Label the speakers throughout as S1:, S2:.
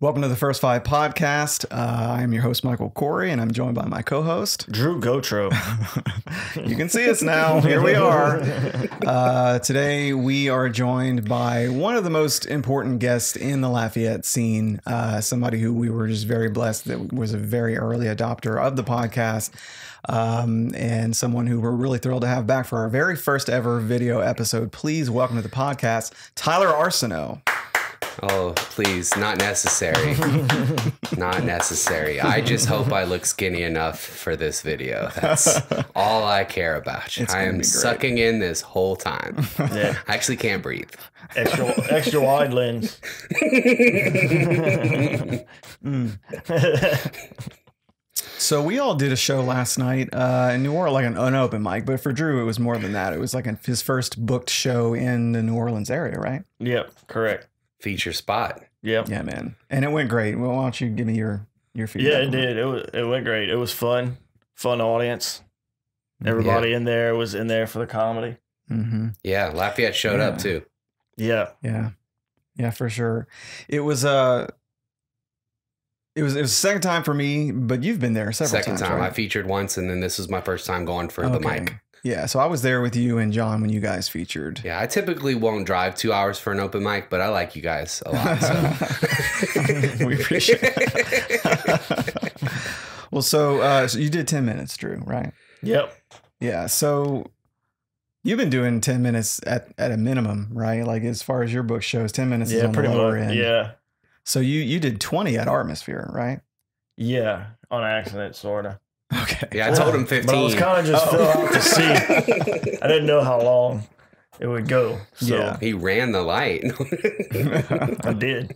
S1: Welcome to the First Five podcast. I am your host, Michael Corey, and I'm joined by my co-host,
S2: Drew Gotro.
S1: You can see us now. Here we are. Today, we are joined by one of the most important guests in the Lafayette scene, somebody who we were just very blessed that was a very early adopter of the podcast, and someone who we're really thrilled to have back for our very first ever video episode. Please welcome to the podcast, Tyler Arceneaux.
S3: Oh, please. Not necessary. Not necessary. I just hope I look skinny enough for this video. That's all I care about. I am sucking in this whole time. Yeah. I actually can't breathe.
S2: Extra wide lens.
S1: So we all did a show last night in New Orleans, like an open mic. But for Drew, it was more than that. It was like his first booked show in the New Orleans area, right?
S2: Yep, correct.
S3: Feature spot.
S2: Yep.
S1: Yeah, man. And it went great. Well, why don't you give me your feedback?
S2: Yeah, it did. It went great. It was fun. Fun audience. Everybody in there was in there for the comedy.
S1: Mm-hmm.
S3: Yeah, Lafayette showed up too.
S2: Yeah.
S1: Yeah. Yeah, for sure. It was the second time for me, but you've been there several times.
S3: Second time.
S1: Right?
S3: I featured once, and then this was my first time going for the mic.
S1: Yeah, so I was there with you and John when you guys featured.
S3: Yeah, I typically won't drive 2 hours for an open mic, but I like you guys a lot. So.
S1: We appreciate it. Well, so you did 10 minutes, Drew, right?
S2: Yep.
S1: Yeah, so you've been doing 10 minutes at a minimum, right? Like as far as your book shows, 10 minutes is on the lower end.
S2: Yeah.
S1: So you did 20 at Atmosphere, right?
S2: Yeah, on accident, sort of.
S1: Okay.
S3: Yeah, I told him 15.
S2: But I was kind of just fell out to sea. I didn't know how long it would go. So
S1: Yeah.
S3: He ran the light.
S2: I did.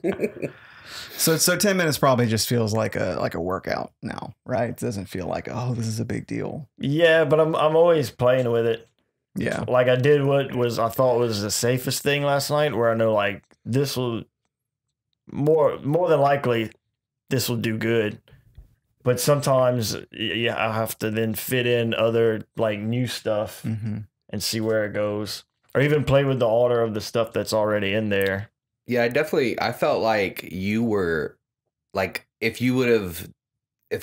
S1: So 10 minutes probably just feels like a workout now, right? It doesn't feel like, oh, this is a big deal.
S2: Yeah, but I'm always playing with it.
S1: Yeah.
S2: Like I did what I thought was the safest thing last night, where I know like this will more than likely this will do good. But sometimes, yeah, I have to then fit in other like new stuff and see where it goes, or even play with the order of the stuff that's already in there.
S3: Yeah, I felt like you were like, if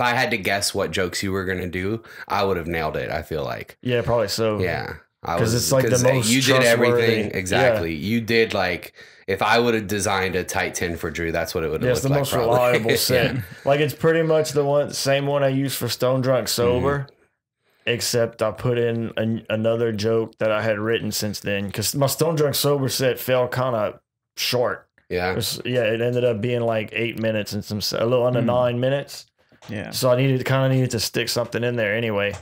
S3: I had to guess what jokes you were going to do, I would have nailed it. I feel like.
S2: Yeah, probably so.
S3: Yeah.
S2: Because it's like the most
S3: you did everything.
S2: Yeah.
S3: Exactly. You did like, if I would have designed a tight 10 for Drew, that's what it would have looked like.
S2: It's the most reliable set.
S3: Yeah.
S2: Like it's pretty much the same one I used for Stone Drunk Sober, except I put in another joke that I had written since then, because my Stone Drunk Sober set fell kind of short.
S3: Yeah.
S2: It ended up being like 8 minutes and a little under 9 minutes.
S1: Yeah.
S2: So I needed to stick something in there anyway.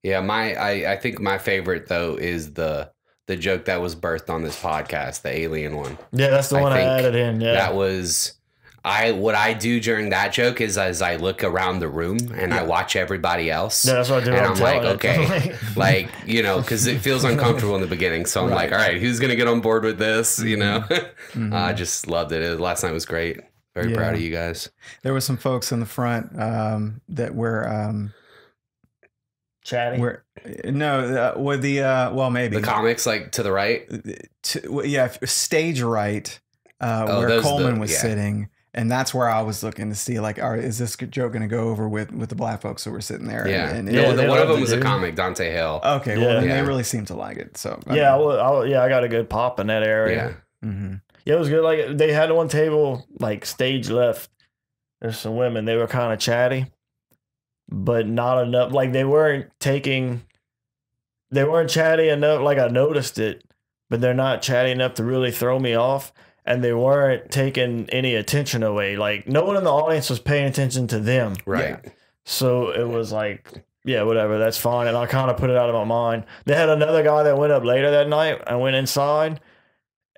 S3: Yeah, I think my favorite though is the joke that was birthed on this podcast, the alien one.
S2: Yeah, that's the one I added in. Yeah,
S3: that was what I do during that joke is as I look around the room and I watch everybody else.
S2: Yeah, that's what I do.
S3: And I'm like, okay, like, you know, because it feels uncomfortable in the beginning. So I'm like, all right, who's gonna get on board with this? You know, I just loved it. Last night was great. Very proud of you guys.
S1: There was some folks in the front that were
S2: chatty.
S1: With the well, maybe
S3: the comics like to the right.
S1: Stage right, where Coleman was sitting, and that's where I was looking to see like, all right, is this joke going to go over with the black folks who were sitting there?
S3: Yeah,
S1: and
S3: one of them was a comic, Dante Hill.
S1: Okay, well, then they really seemed to like it. So
S2: I got a good pop in that area.
S1: Yeah.
S2: Yeah, it was good. Like they had one table like stage left. There's some women. They were kind of chatty, but not enough. Like they weren't chatty enough. Like I noticed it, but they're not chatty enough to really throw me off. And they weren't taking any attention away. Like no one in the audience was paying attention to them.
S3: Right.
S2: Yeah. So it was like, yeah, whatever, that's fine. And I kind of put it out of my mind. They had another guy that went up later that night. I went inside.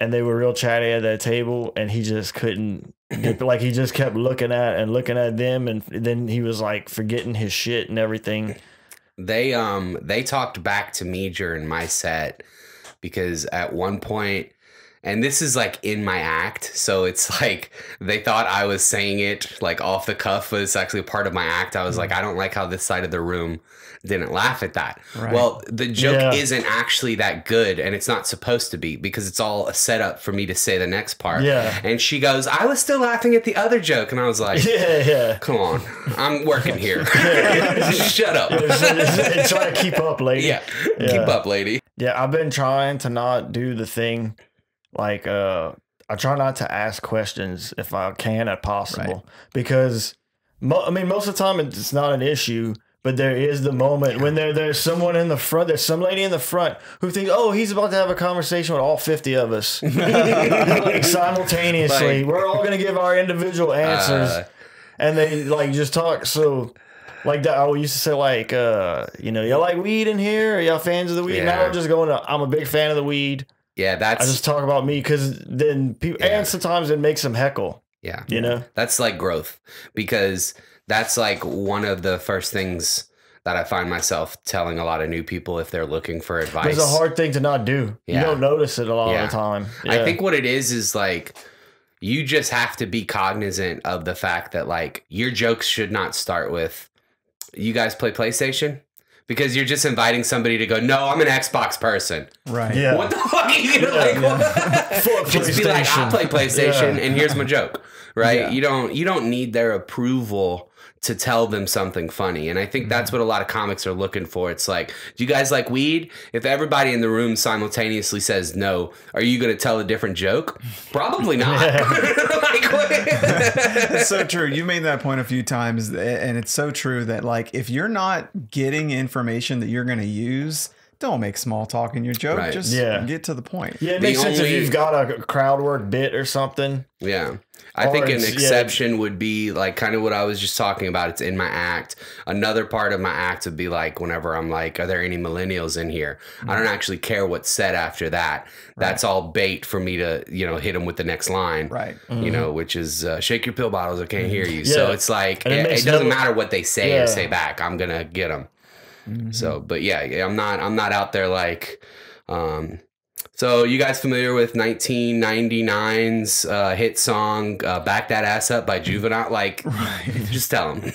S2: And they were real chatty at that table, and he just couldn't like he just kept looking at them, and then he was like forgetting his shit and everything.
S3: They talked back to me during my set because at one point And this is like in my act. So it's like they thought I was saying it like off the cuff, but it's actually a part of my act. I was like, I don't like how this side of the room didn't laugh at that. Right. Well, the joke isn't actually that good, and it's not supposed to be, because it's all a setup for me to say the next part. Yeah. And she goes, I was still laughing at the other joke. And I was like, come on, I'm working here. Shut up.
S2: Try to keep up, lady.
S3: Keep up, lady.
S2: Yeah, I've been trying to not do the thing. Like, I try not to ask questions if I can at possible, because most of the time it's not an issue. But there is the moment when there's someone in the front, there's some lady in the front who thinks, oh, he's about to have a conversation with all 50 of us. Like, simultaneously. We're all going to give our individual answers. And they like just talk. So like that, I used to say like, y'all like weed in here? Are y'all fans of the weed? Yeah. Now I'm just going to, I'm a big fan of the weed.
S3: Yeah, I
S2: just talk about me, because then people, and sometimes it makes them heckle.
S3: Yeah.
S2: You know?
S3: That's like growth, because that's like one of the first things that I find myself telling a lot of new people if they're looking for advice.
S2: It's a hard thing to not do. Yeah. You don't notice it a lot of the time. Yeah.
S3: I think what it is like, you just have to be cognizant of the fact that like your jokes should not start with, you guys play PlayStation? Because you're just inviting somebody to go, no, I'm an Xbox person.
S1: Right.
S3: Yeah. What the fuck are you like? Just be like, I play PlayStation and here's my joke. Right. Yeah. You don't need their approval to tell them something funny. And I think that's what a lot of comics are looking for. It's like, do you guys like weed? If everybody in the room simultaneously says no, are you going to tell a different joke? Probably not.
S1: It's so true. You made that point a few times, and it's so true that like, if you're not getting information that you're going to use, don't make small talk in your joke. Right. Just get to the point.
S2: Yeah, it makes sense if you've got a crowd work bit or something.
S3: Yeah. I think an exception would be like kind of what I was just talking about. It's in my act. Another part of my act would be like whenever I'm like, are there any millennials in here? I don't actually care what's said after that. That's all bait for me to, hit them with the next line. Right. Which is shake your pill bottles. I can't hear you. Yeah. So it's like, it doesn't matter what they say or say back. I'm going to get them. So, but I'm not out there like, so you guys familiar with 1999's hit song Back That Ass Up by Juvenile? Like, just tell them,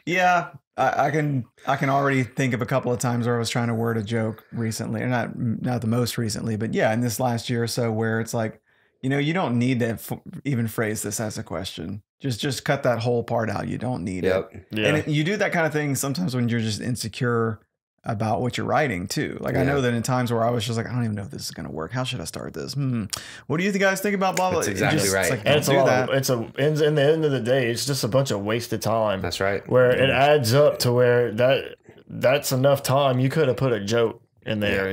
S1: Yeah, I can already think of a couple of times where I was trying to word a joke recently, or not the most recently, but yeah, in this last year or so, where it's like, you don't need to even phrase this as a question. Just cut that whole part out. You don't need it. Yeah. And you do that kind of thing sometimes when you're just insecure about what you're writing too. Like I know that in times where I was just like, I don't even know if this is going to work. How should I start this? What do you guys think about blah blah?
S3: That's exactly right.
S2: It's like, in the end of the day, it's just a bunch of wasted time.
S3: That's right.
S2: Where it adds up to where that's enough time. You could have put a joke in there,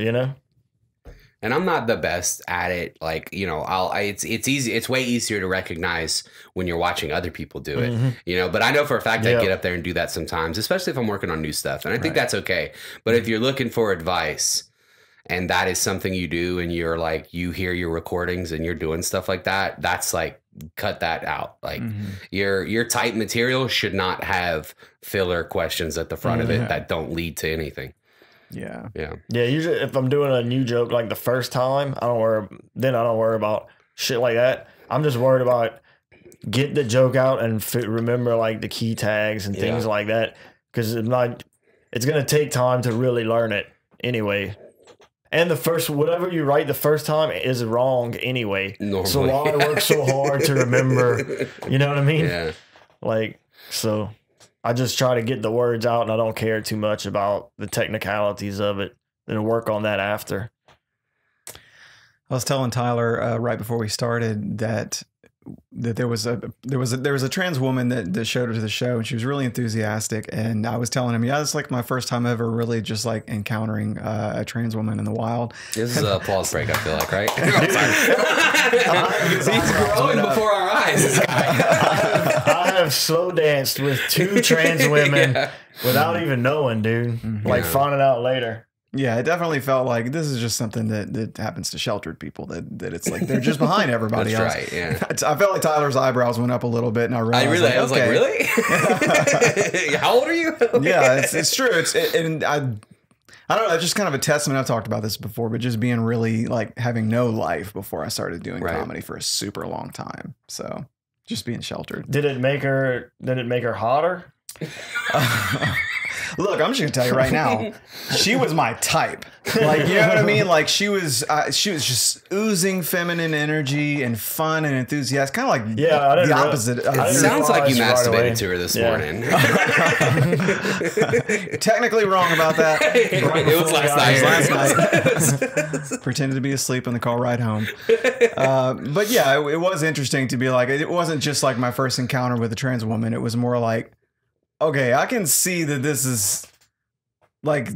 S3: And I'm not the best at it. Like, it's easy. It's way easier to recognize when you're watching other people do it, but I know for a fact I get up there and do that sometimes, especially if I'm working on new stuff. And I think that's okay. But if you're looking for advice and that is something you do and you're like, you hear your recordings and you're doing stuff like that, that's like, cut that out. Like your type material should not have filler questions at the front of it that don't lead to anything.
S1: Yeah.
S2: Usually, if I'm doing a new joke like the first time, I don't worry about shit like that. I'm just worried about get the joke out and remember like the key tags and things like that, because it's gonna take time to really learn it anyway. And whatever you write the first time is wrong anyway. Normally. So why work so hard to remember? You know what I mean? Yeah. Like so. I just try to get the words out, and I don't care too much about the technicalities of it, and work on that after.
S1: I was telling Tyler right before we started that there was a trans woman that showed up to the show, and she was really enthusiastic. And I was telling him, it's like my first time ever really just like encountering a trans woman in the wild.
S3: This is a applause break, I feel like, right? He's growing before our eyes. This guy.
S2: I have slow danced with 2 trans women without even knowing, dude. Like finding out later.
S1: Yeah, it definitely felt like this is just something that happens to sheltered people, that it's like they're just behind everybody else.
S3: Right, yeah.
S1: I felt like Tyler's eyebrows went up a little bit, and I realized
S3: I was like, really? How old are you?
S1: Okay. Yeah, it's true. I don't know. It's just kind of a testament. I've talked about this before, but just being really like having no life before I started doing comedy for a super long time. So just being sheltered.
S2: Did it make her hotter?
S1: Look, I'm just gonna tell you right now, she was my type. Like, you know what I mean? Like she was just oozing feminine energy and fun and enthusiasm. Kind of like the opposite.
S3: It sounds like you masturbated to her this morning.
S1: Technically wrong about that.
S3: It was last
S1: night. Pretended to be asleep in the car ride home. But yeah, it was interesting to be like, it wasn't just like my first encounter with a trans woman. It was more like, okay, I can see that this is like,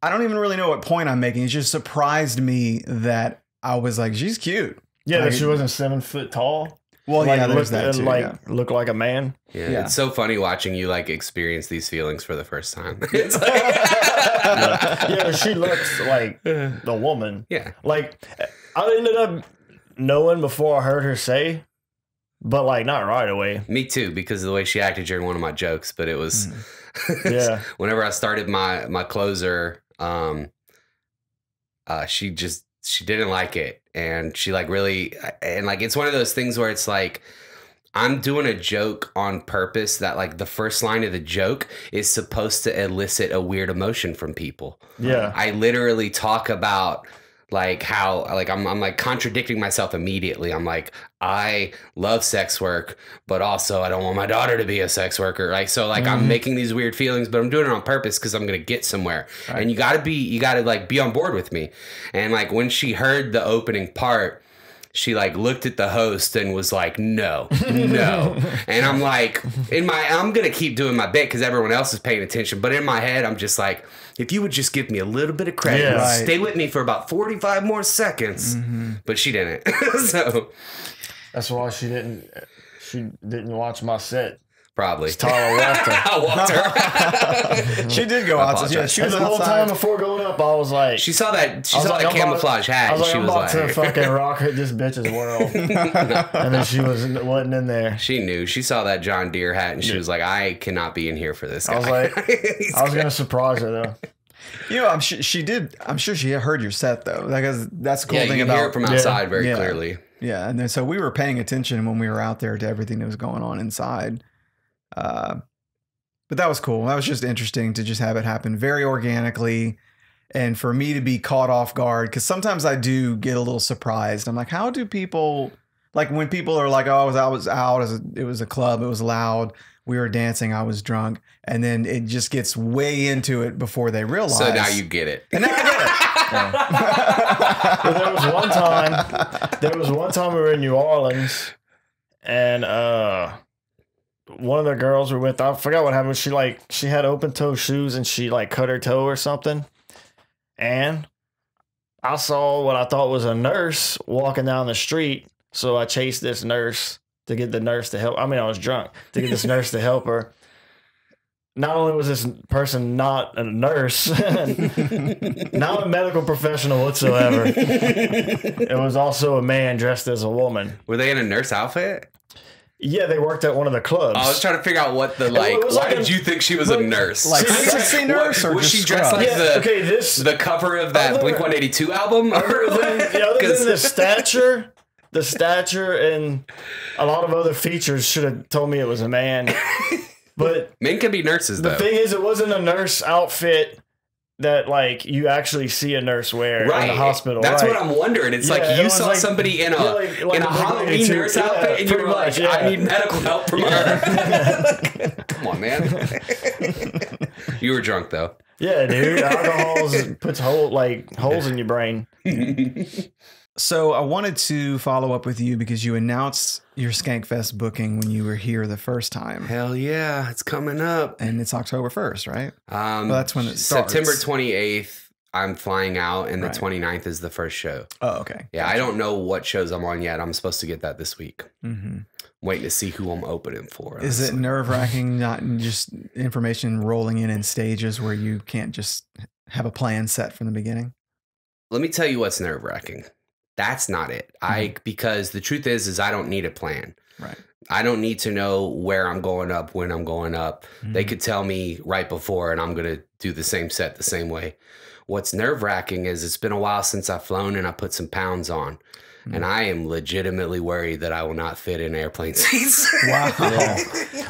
S1: I don't even really know what point I'm making. It just surprised me that I was like, she's cute.
S2: Yeah,
S1: like,
S2: that she wasn't 7 foot tall.
S1: Well,
S2: like,
S1: yeah, there's that too.
S2: Like look like a man.
S3: Yeah, it's so funny watching you like experience these feelings for the first time. It's like,
S2: yeah, she looks like the woman.
S3: Yeah,
S2: like I ended up knowing before I heard her say. But like not right away.
S3: Me too, because of the way she acted during one of my jokes. But it was,
S2: yeah.
S3: Whenever I started my closer, she didn't like it, and she like really, and like it's one of those things where it's like I'm doing a joke on purpose that like the first line of the joke is supposed to elicit a weird emotion from people.
S2: Yeah,
S3: I literally talk about. Like how like I'm like contradicting myself immediately. I'm like, I love sex work, but also I don't want my daughter to be a sex worker. Like so like I'm making these weird feelings, but I'm doing it on purpose because I'm gonna get somewhere. Right. And you gotta like be on board with me. And like when she heard the opening part, she like looked at the host and was like, no. And I'm like, I'm going to keep doing my bit because everyone else is paying attention. But in my head, I'm just like, if you would just give me a little bit of credit, stay with me for about 45 more seconds. But she didn't. So
S2: that's why she didn't watch my set.
S3: Probably.
S2: Tyler walked her.
S3: I walked her.
S1: She did go outside. Yeah, she was
S2: the whole time before going up. I was like,
S3: she saw that camouflage hat.
S2: I was like,
S3: she
S2: I'm
S3: was
S2: about
S3: like,
S2: to fucking rock this bitch's world. And then she wasn't in there.
S3: She knew. She saw that John Deere hat, and she was like, I cannot be in here for this guy.
S2: I was like, I was gonna surprise her though.
S1: You know, I'm sure she did. I'm sure she heard your set though. Like that's the cool thing
S3: you
S1: about
S3: hear it from outside very clearly.
S1: Yeah, and then so we were paying attention when we were out there to everything that was going on inside. But that was cool. That was just interesting to just have it happen very organically, and for me to be caught off guard because sometimes I do get a little surprised. I'm like, how do people like when people are like, oh, I was out, it was a club, it was loud, we were dancing, I was drunk, and then it just gets way into it before they realize.
S3: So now you get it.
S1: And now I get it.
S2: Well, there was one time we were in New Orleans, and one of the girls we were with, I forgot what happened. She had open toe shoes and she like cut her toe or something. And I saw what I thought was a nurse walking down the street. So I chased this nurse to get the nurse to help. I mean, I was drunk to get this nurse to help her. Not only was this person not a nurse, not a medical professional whatsoever, it was also a man dressed as a woman.
S3: Were they in a nurse outfit?
S2: Yeah, they worked at one of the clubs.
S3: I was trying to figure out what the why did you think she was a nurse?
S1: Like sexy nurse, or
S3: was
S1: just
S3: she dressed like the cover of that Blink-182 album?
S2: Other than the stature and a lot of other features should have told me it was a man. But
S3: men can be nurses, though.
S2: The thing is, it wasn't a nurse outfit that like you actually see a nurse wear in the hospital.
S3: That's what I'm wondering. It's like you saw somebody in a Halloween nurse outfit, and you were like, I need medical help from her. Come on, man. You were drunk though.
S2: Yeah, dude. Alcohol puts holes in your brain.
S1: So I wanted to follow up with you because you announced your Skankfest booking when you were here the first time.
S3: Hell yeah, it's coming up.
S1: And it's October 1st, right? Well, that's when it starts.
S3: September 28th, I'm flying out, and the 29th is the first show.
S1: Oh, okay.
S3: Yeah, I don't know what shows I'm on yet. I'm supposed to get that this week. Waiting to see who I'm opening for.
S1: Is it nerve-wracking, not just information rolling in stages where you can't just have a plan set from the beginning?
S3: Let me tell you what's nerve-wracking. That's not it. Because the truth is I don't need a plan.
S1: Right.
S3: I don't need to know where I'm going up, when I'm going up. They could tell me right before, and I'm going to do the same set the same way. What's nerve-wracking is it's been a while since I've flown and I put some pounds on. And I am legitimately worried that I will not fit in airplane seats.
S1: Wow.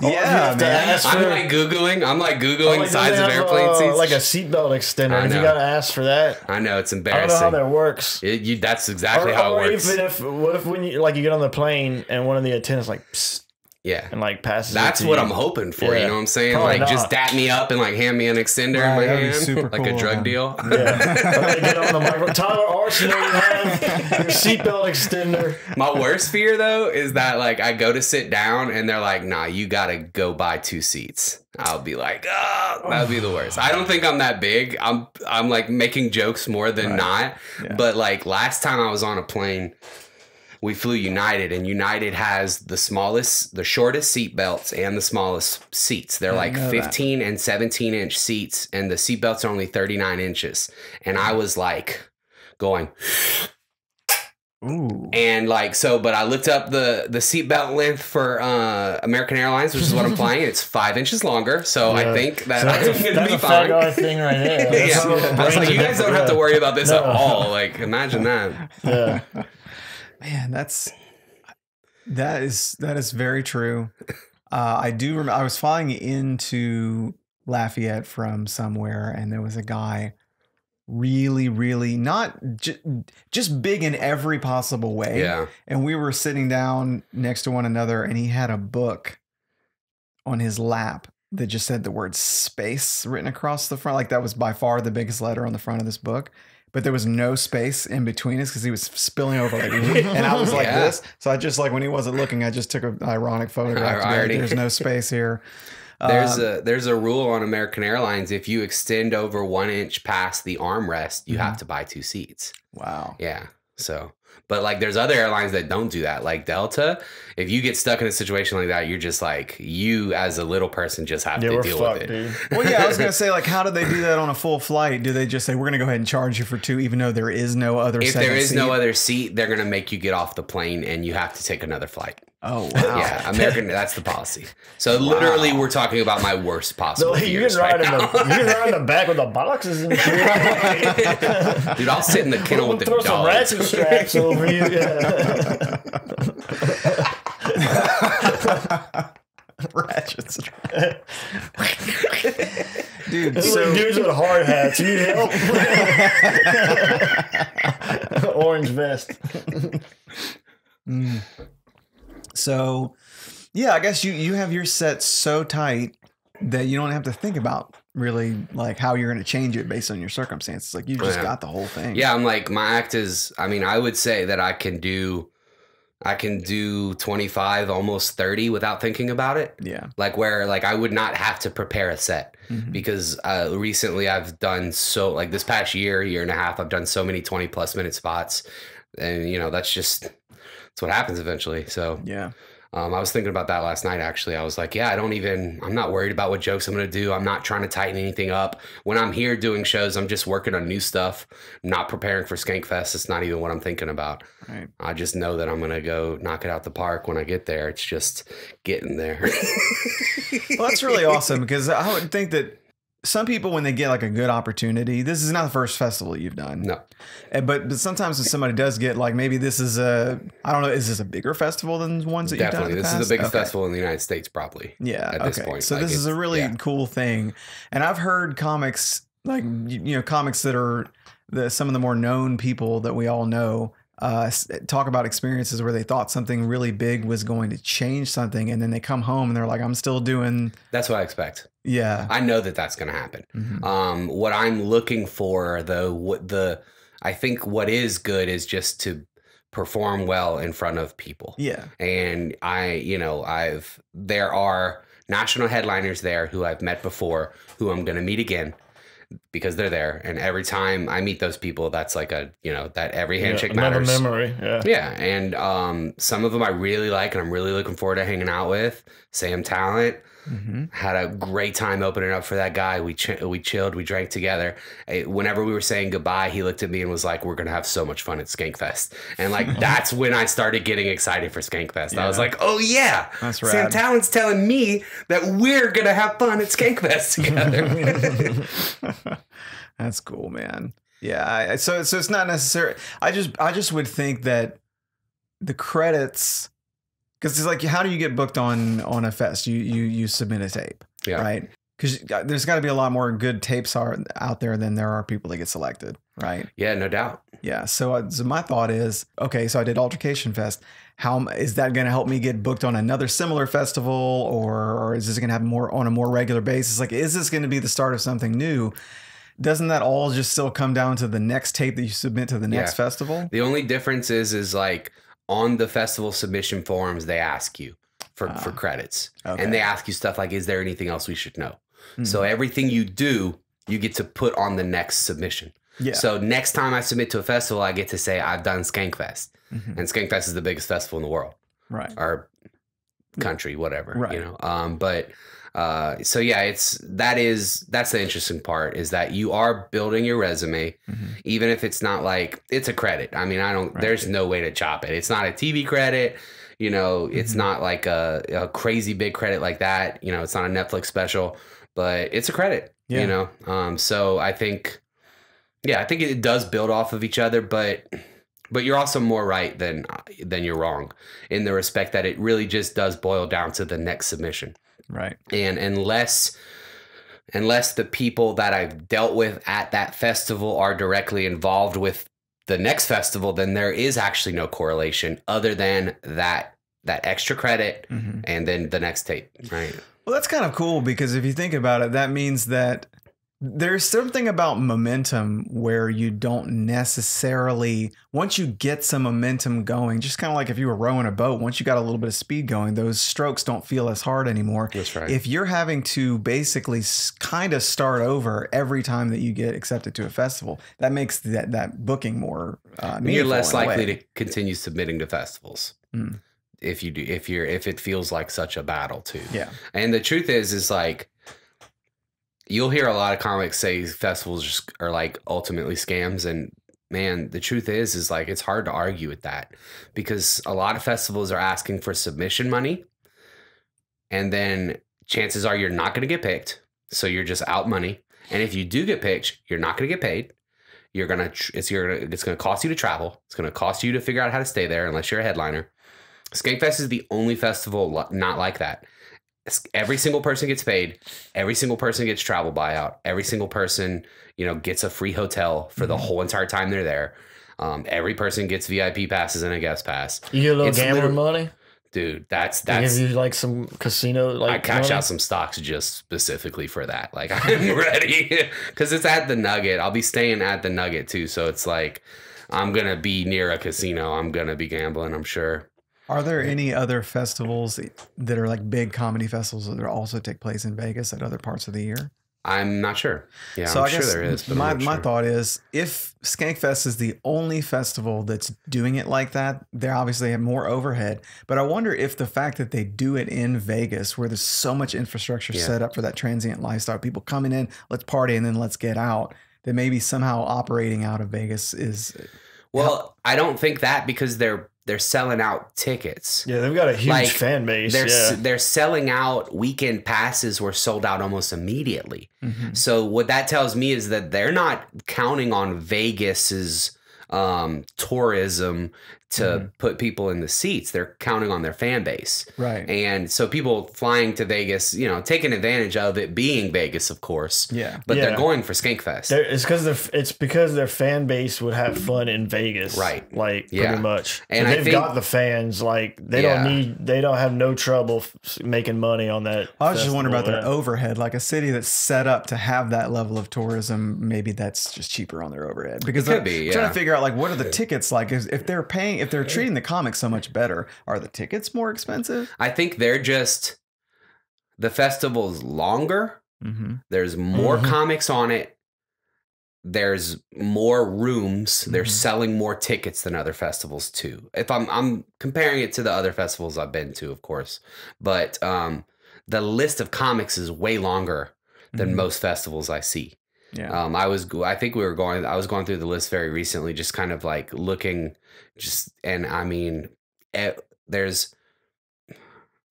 S2: Yeah, man.
S3: I'm like Googling size of airplane seats.
S2: Like a seatbelt extender. You got to ask for that.
S3: I know, it's embarrassing.
S2: I don't know how that works.
S3: That's exactly how it works.
S2: What if when you get on the plane and one of the attendants like, psst,
S3: yeah,
S2: and like passes.
S3: That's what I'm hoping for. Yeah. You know what I'm saying? Probably like just dap me up and like hand me an extender in my hand, like a drug deal.
S2: Yeah. Get on the microphone. Tyler Arceneaux, you have your seatbelt extender.
S3: My worst fear though is that like I go to sit down and they're like, "Nah, you gotta go buy 2 seats." I'll be like, "Oh, that would be the worst." I don't think I'm that big. I'm like making jokes more than not. Yeah. But like last time I was on a plane, we flew United, and United has the shortest seat belts and the smallest seats. They're like 15 and 17 inch seats, and the seat belts are only 39 inches. And I was like going, ooh. And like, so, but I looked up the seat belt length for American Airlines, which is what I'm flying. It's 5 inches longer. So I think that's going to be fine.
S2: That's a thing right there.
S3: I was like, you guys don't have to worry about this at all. Like, imagine that.
S2: Yeah.
S1: Man, that is very true. I do remember I was flying into Lafayette from somewhere, and there was a guy really, really not just big in every possible way.
S3: Yeah.
S1: And we were sitting down next to one another, and he had a book on his lap that just said the word space written across the front. Like that was by far the biggest letter on the front of this book. But there was no space in between us because he was spilling over like, and I was like this. So I just like when he wasn't looking, I just took an ironic photograph. There's no space here.
S3: There's a rule on American Airlines. If you extend over 1 inch past the armrest, you have to buy 2 seats.
S1: Wow.
S3: Yeah. So, but like there's other airlines that don't do that. Like Delta, if you get stuck in a situation like that, you're just like, you as a little person just have to deal with it.
S2: Dude.
S1: Well, yeah, I was going to say, like, how do they do that on a full flight? Do they just say, we're going to go ahead and charge you for 2, even though there is no other seat?
S3: If there is no other seat, they're going to make you get off the plane and you have to take another flight.
S1: Oh, wow.
S3: Yeah, American, that's the policy. So literally we're talking about my worst possible
S2: you can ride in the back with the boxes and shit.
S3: Dude, I'll sit in the kennel with the
S2: throw
S3: dogs.
S2: Some ratchet straps over you.
S1: Ratchet straps. Dude,
S2: so dudes with hard hats. You need help? Orange vest.
S1: So, yeah, I guess you have your set so tight that you don't have to think about really like how you're going to change it based on your circumstances. Like you just got the whole thing.
S3: Yeah, I'm like my act is. I mean, I would say that I can do 25, almost 30 without thinking about it.
S1: Yeah, like
S3: where like I would not have to prepare a set because recently I've done like this past year and a half, I've done so many 20+ minute spots, and you know that's what happens eventually. So
S1: yeah.
S3: I was thinking about that last night, actually. I was like, yeah, I'm not worried about what jokes I'm going to do. I'm not trying to tighten anything up. When I'm here doing shows, I'm just working on new stuff, not preparing for Skankfest. It's not even what I'm thinking about.
S1: Right.
S3: I just know that I'm going to go knock it out the park when I get there. It's just getting there.
S1: Well, that's really awesome because I would think that some people, when they get like a good opportunity, this is not the first festival you've done.
S3: No.
S1: But sometimes if somebody does get like, maybe this is I don't know, is this a bigger festival than ones that
S3: Definitely.
S1: you've done?
S3: This is the biggest festival in the United States, probably.
S1: Yeah.
S3: At this point.
S1: So like this is a really cool thing. And I've heard comics, like, comics that are some of the more known people that we all know, talk about experiences where they thought something really big was going to change something, and then they come home and they're like, I'm still doing.
S3: That's what I expect.
S1: Yeah,
S3: I know that that's going to happen. What I'm looking for, though, I think what is good is just to perform well in front of people.
S1: Yeah,
S3: and there are national headliners there who I've met before, who I'm going to meet again. because they're there. And every time I meet those people, that's like a, you know, that every handshake
S2: another
S3: matters.
S2: memory. Yeah.
S3: Yeah. And some of them I really like and I'm really looking forward to hanging out with. Sam Talent. Had a great time opening up for that guy. We chilled, we drank together. Whenever we were saying goodbye, he looked at me and was like, we're going to have so much fun at Skankfest. And like, that's when I started getting excited for Skankfest. Yeah. I was like, oh yeah,
S1: that's rad.
S3: Sam Talent's telling me that we're going to have fun at Skankfest together.
S1: That's cool, man. Yeah. So it's not necessary. I just would think that the credits, because it's like, how do you get booked on a fest? You submit a tape, right? Because there's got to be a lot more good tapes out there than there are people that get selected, right?
S3: Yeah, no doubt.
S1: Yeah. So my thought is, okay, so I did Altercation Fest. How is that going to help me get booked on another similar festival, or is this going to happen more on a more regular basis? Like, is this going to be the start of something new? Doesn't that all just still come down to the next tape that you submit to the next festival?
S3: The only difference is like, on the festival submission forums, they ask you for credits. Okay. And they ask you stuff like, is there anything else we should know? So everything you do, you get to put on the next submission. Yeah. So next time I submit to a festival, I get to say I've done Skankfest. And Skankfest is the biggest festival in the world. Right. Or country, whatever. Right. You know. So yeah, that's the interesting part, is that you are building your resume, even if it's not like, it's a credit. I mean, there's no way to chop it. It's not a TV credit, you know, it's not like a crazy big credit like that. You know, it's not a Netflix special, but it's a credit, you know? So I think it does build off of each other, but you're also more right than you're wrong, in the respect that it really just does boil down to the next submission. Right. And unless the people that I've dealt with at that festival are directly involved with the next festival, then there is actually no correlation other than that extra credit and then the next tape. Right.
S1: Well, that's kind of cool, because if you think about it, that means that there's something about momentum where you don't necessarily, once you get some momentum going, just kind of like if you were rowing a boat, once you got a little bit of speed going, those strokes don't feel as hard anymore.
S3: That's right.
S1: If you're having to basically kind of start over every time that you get accepted to a festival, that makes that booking more meaningful.
S3: You're less likely to continue submitting to festivals. If it feels like such a battle too. Yeah. And the truth is like, you'll hear a lot of comics say festivals just are like ultimately scams. And man, the truth is like, it's hard to argue with that, because a lot of festivals are asking for submission money. And then chances are you're not going to get picked. So you're just out money. And if you do get picked, you're not going to get paid. It's going to cost you to travel. It's going to cost you to figure out how to stay there, unless you're a headliner. Skankfest is the only festival not like that. Every single person gets paid. Every single person gets travel buyout. Every single person, you know, gets a free hotel for the whole entire time they're there. Every person gets VIP passes and a guest pass.
S2: You get a little gambling money?
S3: Dude, that's
S2: they give you like some casino, like
S3: I cash out some stocks just specifically for that. Like, I'm ready, because it's at the Nugget. I'll be staying at the Nugget too, so it's like I'm gonna be near a casino. I'm gonna be gambling, I'm sure.
S1: Are there any other festivals that are like big comedy festivals that also take place in Vegas at other parts of the year?
S3: I'm not sure. Yeah,
S1: so
S3: I'm sure there is. But
S1: my thought is, if Skankfest is the only festival that's doing it like that, they obviously have more overhead. But I wonder if the fact that they do it in Vegas, where there's so much infrastructure set up for that transient lifestyle, people coming in, let's party and then let's get out, that maybe somehow operating out of Vegas is...
S3: Well, I don't think that, because they're selling out tickets.
S2: Yeah, they've got a huge fan base.
S3: They're selling out. Weekend passes were sold out almost immediately. So what that tells me is that they're not counting on Vegas's tourism to put people in the seats. They're counting on their fan base. Right. And so people flying to Vegas, you know, taking advantage of it being Vegas, of course. Yeah. But they're going for Skankfest.
S2: It's because their fan base would have fun in Vegas. Right. Like pretty much. And they've got the fans. Like they don't have no trouble making money on that.
S1: I was just wondering about their overhead. Like a city that's set up to have that level of tourism, maybe that's just cheaper on their overhead. Because they're trying to figure out, like, what are the tickets like? If they're paying, if they're treating the comics so much better, are the tickets more expensive?
S3: I think they're just, the festival's longer. There's more comics on it. there's more rooms. They're selling more tickets than other festivals too. If I'm comparing it to the other festivals I've been to, of course, but the list of comics is way longer than most festivals I see.
S1: Yeah.
S3: I was going through the list very recently, just kind of like looking, and I mean, there's,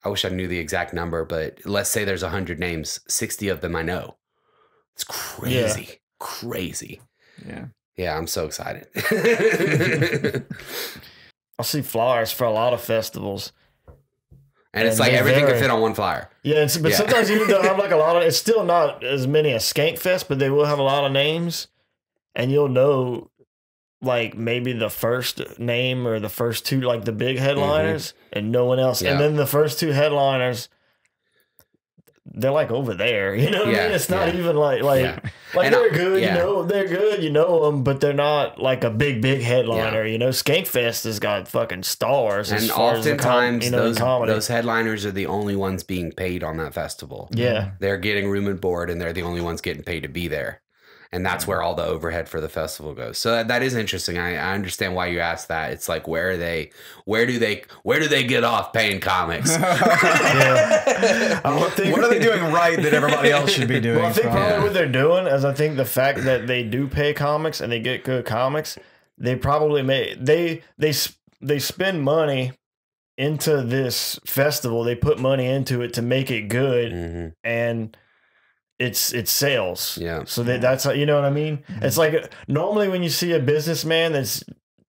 S3: I wish I knew the exact number, but let's say there's 100 names, 60 of them I know. It's crazy. Yeah. Crazy.
S1: Yeah.
S3: Yeah, I'm so excited.
S2: I see flyers for a lot of festivals.
S3: And it's like everything can fit on one flyer.
S2: Yeah, but sometimes even they'll have like a lot of, it's still not as many as Skankfest, but they will have a lot of names. And you'll know like maybe the first name or the first two, like the big headliners, and no one else. Yeah. And then the first two headliners, they're like over there, you know what I mean? It's not even like they're good, you know, they're good, you know them, but they're not like a big headliner, you know. Skankfest has got fucking stars,
S3: and oftentimes those headliners are the only ones being paid on that festival.
S2: Yeah,
S3: they're getting room and board, and they're the only ones getting paid to be there. And that's where all the overhead for the festival goes. So that is interesting. I understand why you asked that. It's like, where do they get off paying comics?
S1: What are they doing right that everybody else should be doing?
S2: Well, I think probably what they're doing is, I think the fact that they do pay comics and they get good comics, they probably they spend money into this festival. They put money into it to make it good, and it's sales.
S3: Yeah.
S2: So that's how, you know what I mean? It's like normally when you see a businessman that's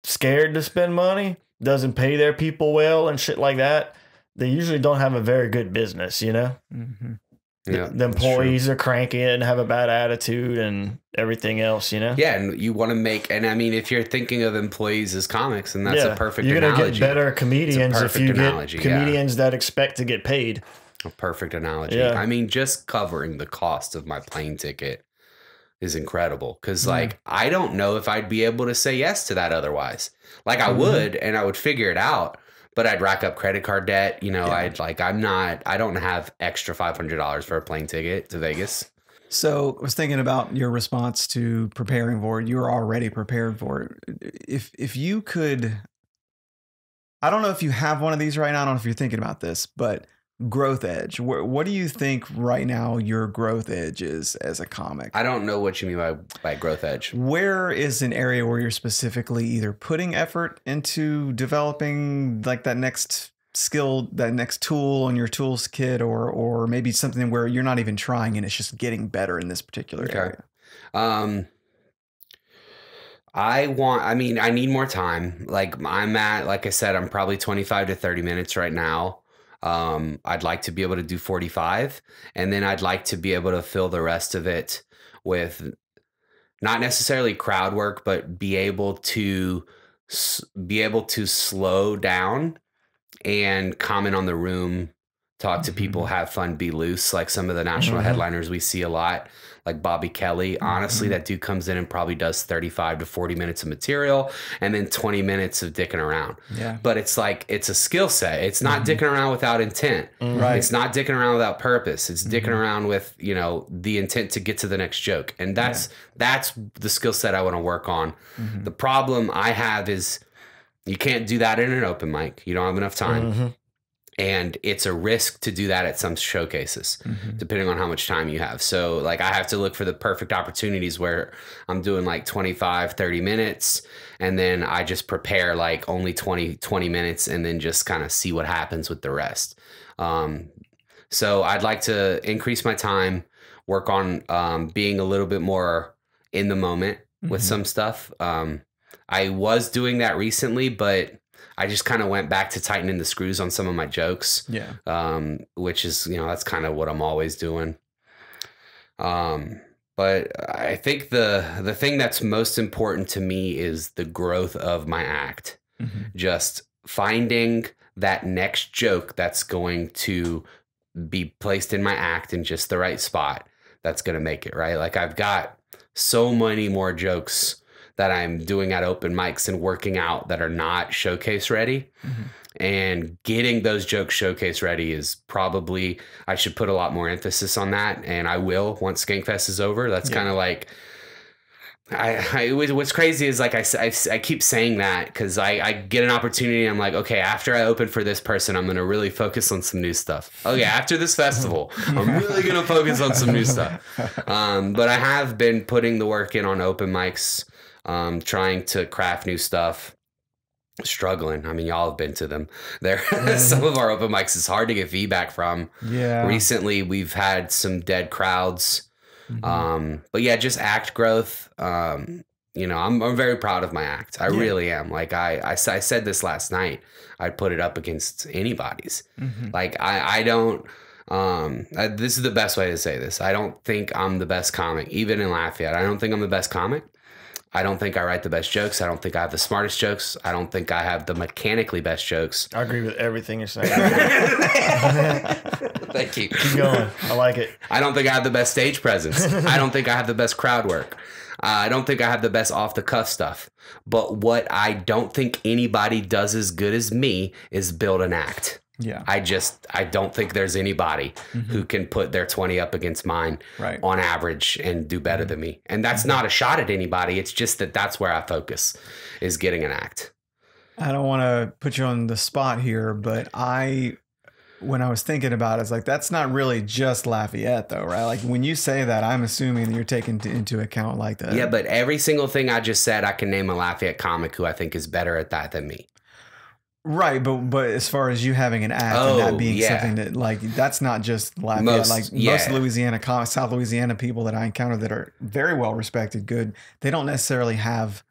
S2: scared to spend money, doesn't pay their people well and shit like that, they usually don't have a very good business, you know?
S3: Yeah,
S2: the employees are cranky and have a bad attitude and everything else, you know?
S3: Yeah, and you want to make, and I mean, if you're thinking of employees as comics, and that's a perfect analogy.
S2: You're going to get better comedians if you get comedians that expect to get paid.
S3: A perfect analogy.
S2: Yeah.
S3: I mean, just covering the cost of my plane ticket is incredible, because like I don't know if I'd be able to say yes to that otherwise. Like I would, and I would figure it out, but I'd rack up credit card debt. You know, I don't have extra $500 for a plane ticket to Vegas.
S1: So I was thinking about your response to preparing for it. You were already prepared for it. If you could, I don't know if you have one of these right now. I don't know if you're thinking about this, but growth edge. What do you think right now your growth edge is as a comic?
S3: I don't know what you mean by growth edge.
S1: Where is an area where you're specifically either putting effort into developing like that next skill, that next tool on your tools kit, or maybe something where you're not even trying and it's just getting better in this particular area?
S3: I need more time. Like like I said, I'm probably 25 to 30 minutes right now. I'd like to be able to do 45, and then I'd like to be able to fill the rest of it with not necessarily crowd work, but be able to slow down and comment on the room, talk to people, have fun, be loose. Like some of the national headliners we see a lot, like Bobby Kelly. Honestly, that dude comes in and probably does 35 to 40 minutes of material and then 20 minutes of dicking around. Yeah. But it's like, it's a skill set. It's not dicking around without intent. Right. It's not dicking around without purpose. It's dicking around with, you know, the intent to get to the next joke. And that's the skill set I want to work on. The problem I have is you can't do that in an open mic. You don't have enough time. And it's a risk to do that at some showcases, depending on how much time you have. So like I have to look for the perfect opportunities where I'm doing like 25, 30 minutes. And then I just prepare like only 20 minutes and then just kind of see what happens with the rest. So I'd like to increase my time, work on being a little bit more in the moment with some stuff. I was doing that recently, but I just kind of went back to tightening the screws on some of my jokes. Yeah. Which is, you know, that's kind of what I'm always doing. But I think the thing that's most important to me is the growth of my act. Just finding that next joke that's going to be placed in my act in just the right spot. That's going to make it, right? Like I've got so many more jokes that I'm doing at open mics and working out that are not showcase ready. And getting those jokes showcase ready is probably, I should put a lot more emphasis on that. And I will once Skankfest is over. That's kind of like, What's crazy is like I keep saying that because I get an opportunity. I'm like, okay, after I open for this person, I'm going to really focus on some new stuff. Okay, after this festival, I'm really going to focus on some new stuff. But I have been putting the work in on open mics, trying to craft new stuff. Struggling. I mean, y'all have been to them. There, some of our open mics is hard to get feedback from.
S1: Yeah.
S3: Recently, we've had some dead crowds. But yeah, just act growth. You know, I'm very proud of my act. I really am. Like I said this last night. I'd put it up against anybody's. Like I don't. This is the best way to say this. I don't think I'm the best comic, even in Lafayette. I don't think I'm the best comic. I don't think I write the best jokes. I don't think I have the smartest jokes. I don't think I have the mechanically best jokes.
S2: I agree with everything you're saying.
S3: Thank you.
S2: Keep going. I like it.
S3: I don't think I have the best stage presence. I don't think I have the best crowd work. I don't think I have the best off the cuff stuff. But what I don't think anybody does as good as me is build an act.
S1: Yeah.
S3: I don't think there's anybody who can put their 20 up against mine on average and do better than me. And that's not a shot at anybody. It's just that's where I focus, is getting an act.
S1: I don't want to put you on the spot here, but when I was thinking about it, it's like, that's not really just Lafayette though, right? Like when you say that, I'm assuming that you're taking into account like that.
S3: Yeah, but every single thing I just said, I can name a Lafayette comic who I think is better at that than me.
S1: Right, but as far as you having an act and that being something that, like, that's not just Lafayette. Most Louisiana, South Louisiana people that I encounter that are very well respected, good, they don't necessarily have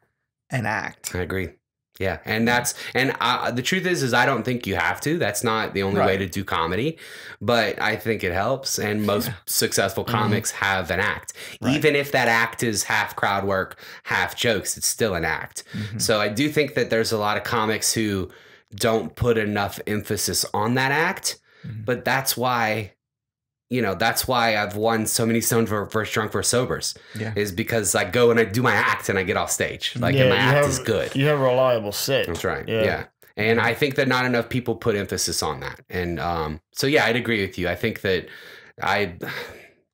S1: an act.
S3: I agree. Yeah, and the truth is I don't think you have to. That's not the only way to do comedy, but I think it helps. And most successful comics have an act, even if that act is half crowd work, half jokes. It's still an act. So I do think that there's a lot of comics who don't put enough emphasis on that act, but that's why, that's why I've won so many Stone for First Drunk for Sobers, is because I go and I do my act and I get off stage, and my act is good.
S2: You have a reliable set.
S3: That's right. Yeah. And I think that not enough people put emphasis on that. And so, yeah, I'd agree with you. I think that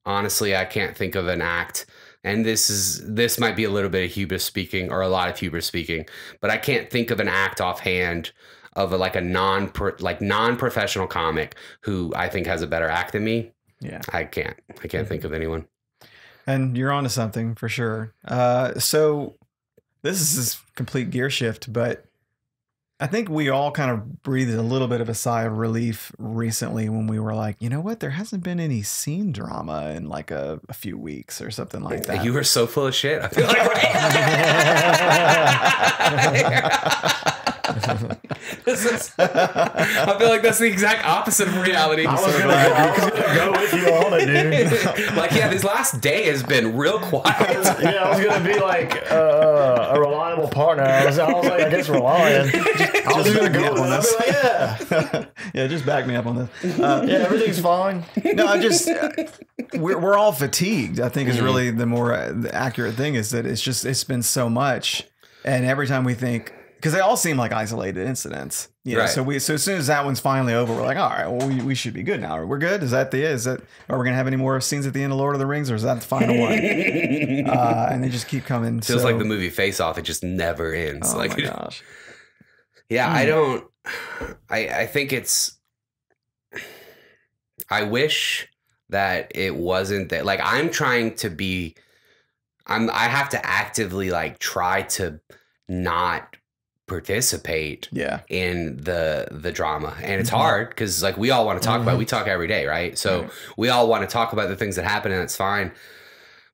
S3: honestly, I can't think of an act. And this might be a little bit of hubris speaking, or a lot of hubris speaking, but I can't think of an act offhand of a non-professional comic who I think has a better act than me. Yeah, I can't think of anyone.
S1: And you're onto something for sure. So this is complete gear shift, but I think we all kind of breathed a little bit of a sigh of relief recently when we were like, you know what? There hasn't been any scene drama in like a few weeks or something like that.
S3: You were so full of shit. I feel like I feel like that's the exact opposite of reality.
S2: I was gonna go with you on it, dude.
S3: Like, yeah, this last day has been real quiet.
S2: Yeah, I was gonna be like a reliable partner. I was like, I guess relying. I was gonna go on this. Like, yeah,
S1: yeah, just back me up on this.
S2: Yeah, everything's fine.
S1: No, I just we're all fatigued. I think is really the accurate thing, is that it's been so much, and every time we think. Because they all seem like isolated incidents, So as soon as that one's finally over, we're like, all right, well, we should be good now. We're good. Are we gonna have any more scenes at the end of Lord of the Rings, or is that the final one? And they just keep coming.
S3: Feels like the movie Face Off. It just never ends.
S1: Oh my gosh.
S3: Yeah, I think it's. I wish that it wasn't that. Like, I'm trying to be. I have to actively try to not participate in the drama, and it's hard because we all want to talk about it. We talk every day, right? So we all want to talk about the things that happen, and it's fine.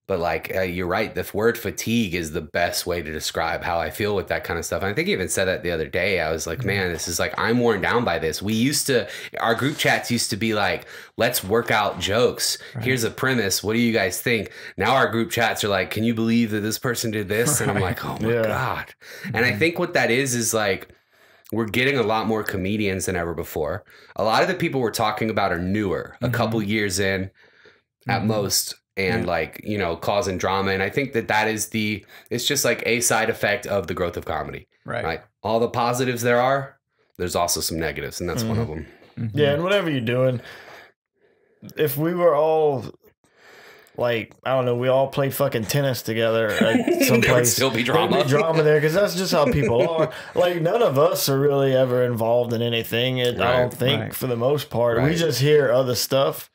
S3: But you're right, the word fatigue is the best way to describe how I feel with that kind of stuff. And I think I even said that the other day. I was like, man, this is I'm worn down by this. Our group chats used to be like, let's work out jokes. Right. Here's a premise. What do you guys think? Now our group chats are like, can you believe that this person did this? And I'm like, oh my God. And I think what that is we're getting a lot more comedians than ever before. A lot of the people we're talking about are newer, a couple years in at most. And causing drama. And I think that is it's just a side effect of the growth of comedy. Right. All the positives there's also some negatives, and that's one of them.
S2: Yeah. And whatever you're doing, if we were all like, I don't know, we all played fucking tennis together at some
S3: There would
S2: place.
S3: still be drama.
S2: There'd be drama there because that's just how people are. Like, none of us are really ever involved in anything. I don't think, for the most part. We just hear other stuff,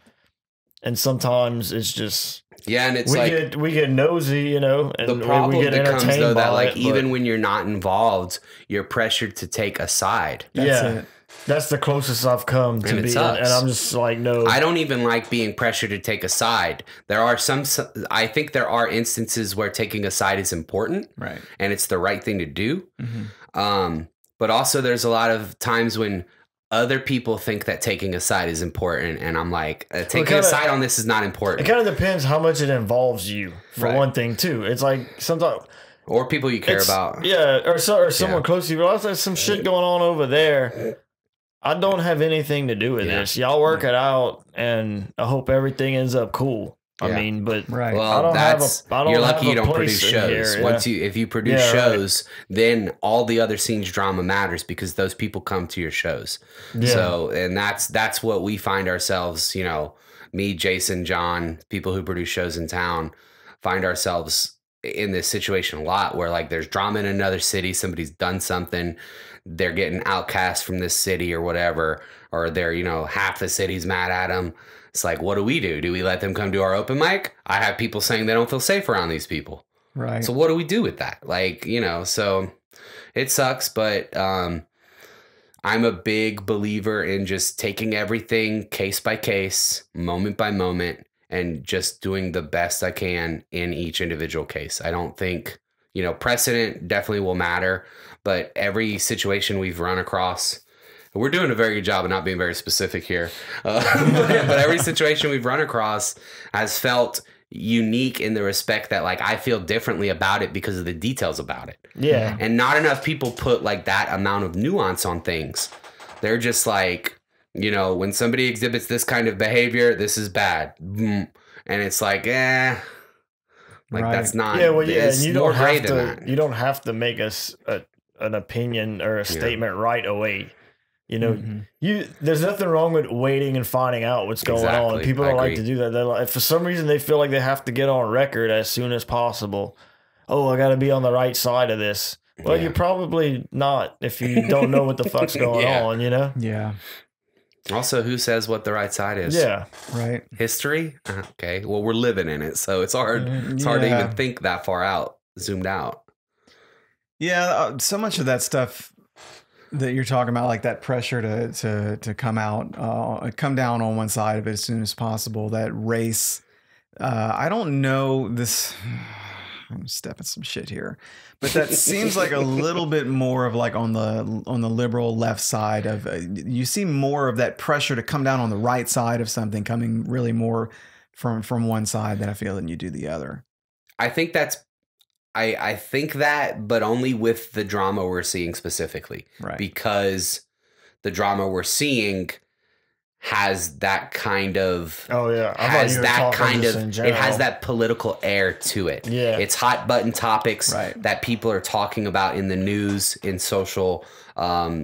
S2: and sometimes it's just...
S3: Yeah, and it's
S2: we get nosy, you know, and
S3: the problem
S2: we get
S3: becomes though that like even
S2: but
S3: when you're not involved, you're pressured to take a side.
S2: That's the closest I've come to being, and I'm just like, no.
S3: I don't even like being pressured to take a side. There are I think there are instances where taking a side is important,
S1: right,
S3: and it's the right thing to do. But also there's a lot of times when other people think that taking a side is important, and I'm like, taking a side on this is not important.
S2: It kind of depends how much it involves you, for one thing, too. It's like sometimes...
S3: Or people you care about.
S2: Yeah, or someone close to you. But there's some shit going on over there. I don't have anything to do with this. Y'all work it out, and I hope everything ends up cool. I mean, but
S1: right.
S3: Well, you're lucky you don't produce shows. If you produce shows, then all the other scenes drama matters because those people come to your shows. So, and that's what we find ourselves, you know, me, Jason, John, people who produce shows in town, find ourselves in this situation a lot where like there's drama in another city, somebody's done something, they're getting outcast from this city or whatever, or they're, you know, half the city's mad at them. It's like, what do? Do we let them come to our open mic? I have people saying they don't feel safe around these people.
S1: Right.
S3: So what do we do with that? Like, you know, so it sucks, but I'm a big believer in just taking everything case by case, moment by moment, and just doing the best I can in each individual case. I don't think, you know, precedent definitely will matter, but every situation we've run across, we're doing a very good job of not being very specific here. But every situation we've run across has felt unique in the respect that like I feel differently about it because of the details about it.
S2: Yeah.
S3: And not enough people put like that amount of nuance on things. They're just like, you know, when somebody exhibits this kind of behavior, this is bad. And it's like, like that's not.
S2: Yeah, well, yeah, and you don't have to. You don't have to make us an opinion or a statement right away. You know, there's nothing wrong with waiting and finding out what's going on. People don't like to do that. They're like, for some reason, they feel like they have to get on record as soon as possible. Oh, I got to be on the right side of this. Well, you're probably not if you don't know what the fuck's going on, you know?
S1: Yeah.
S3: Also, who says what the right side is?
S1: Yeah. Right.
S3: History? Okay. Well, we're living in it, so it's hard. It's hard to even think that far out, zoomed out.
S1: Yeah. So much of that stuff that you're talking about, like that pressure to come out, come down on one side of it as soon as possible, that race. I don't know this. I'm stepping some shit here, but that seems like a little bit more of like on the liberal left side of you see more of that pressure to come down on the right side of something coming really more from one side than I feel than you do the other.
S3: I think that's I think that, but only with the drama we're seeing specifically,
S1: right?
S3: Because the drama we're seeing has that kind of
S2: it
S3: has that political air to it.
S2: Yeah,
S3: it's hot button topics that people are talking about in the news, in social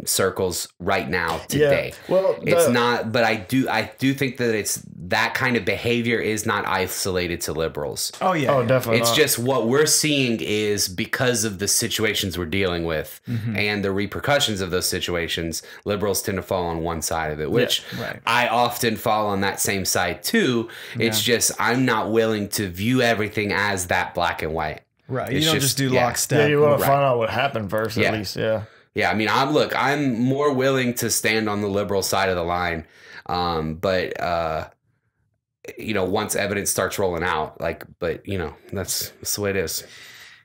S3: circles right now today.
S2: Well,
S3: it's not, but I do think that it's that kind of behavior is not isolated to liberals.
S1: Oh yeah,
S2: definitely.
S3: It's just what we're seeing is because of the situations we're dealing with and the repercussions of those situations. Liberals tend to fall on one side of it, which I often fall on that same side too. It's just I'm not willing to view everything as that black and white.
S1: Right. You don't just do lockstep.
S2: Yeah, you want to find out what happened first, at least. Yeah.
S3: Yeah, I mean, I'm more willing to stand on the liberal side of the line, but you know, once evidence starts rolling out, but you know, that's the way it is.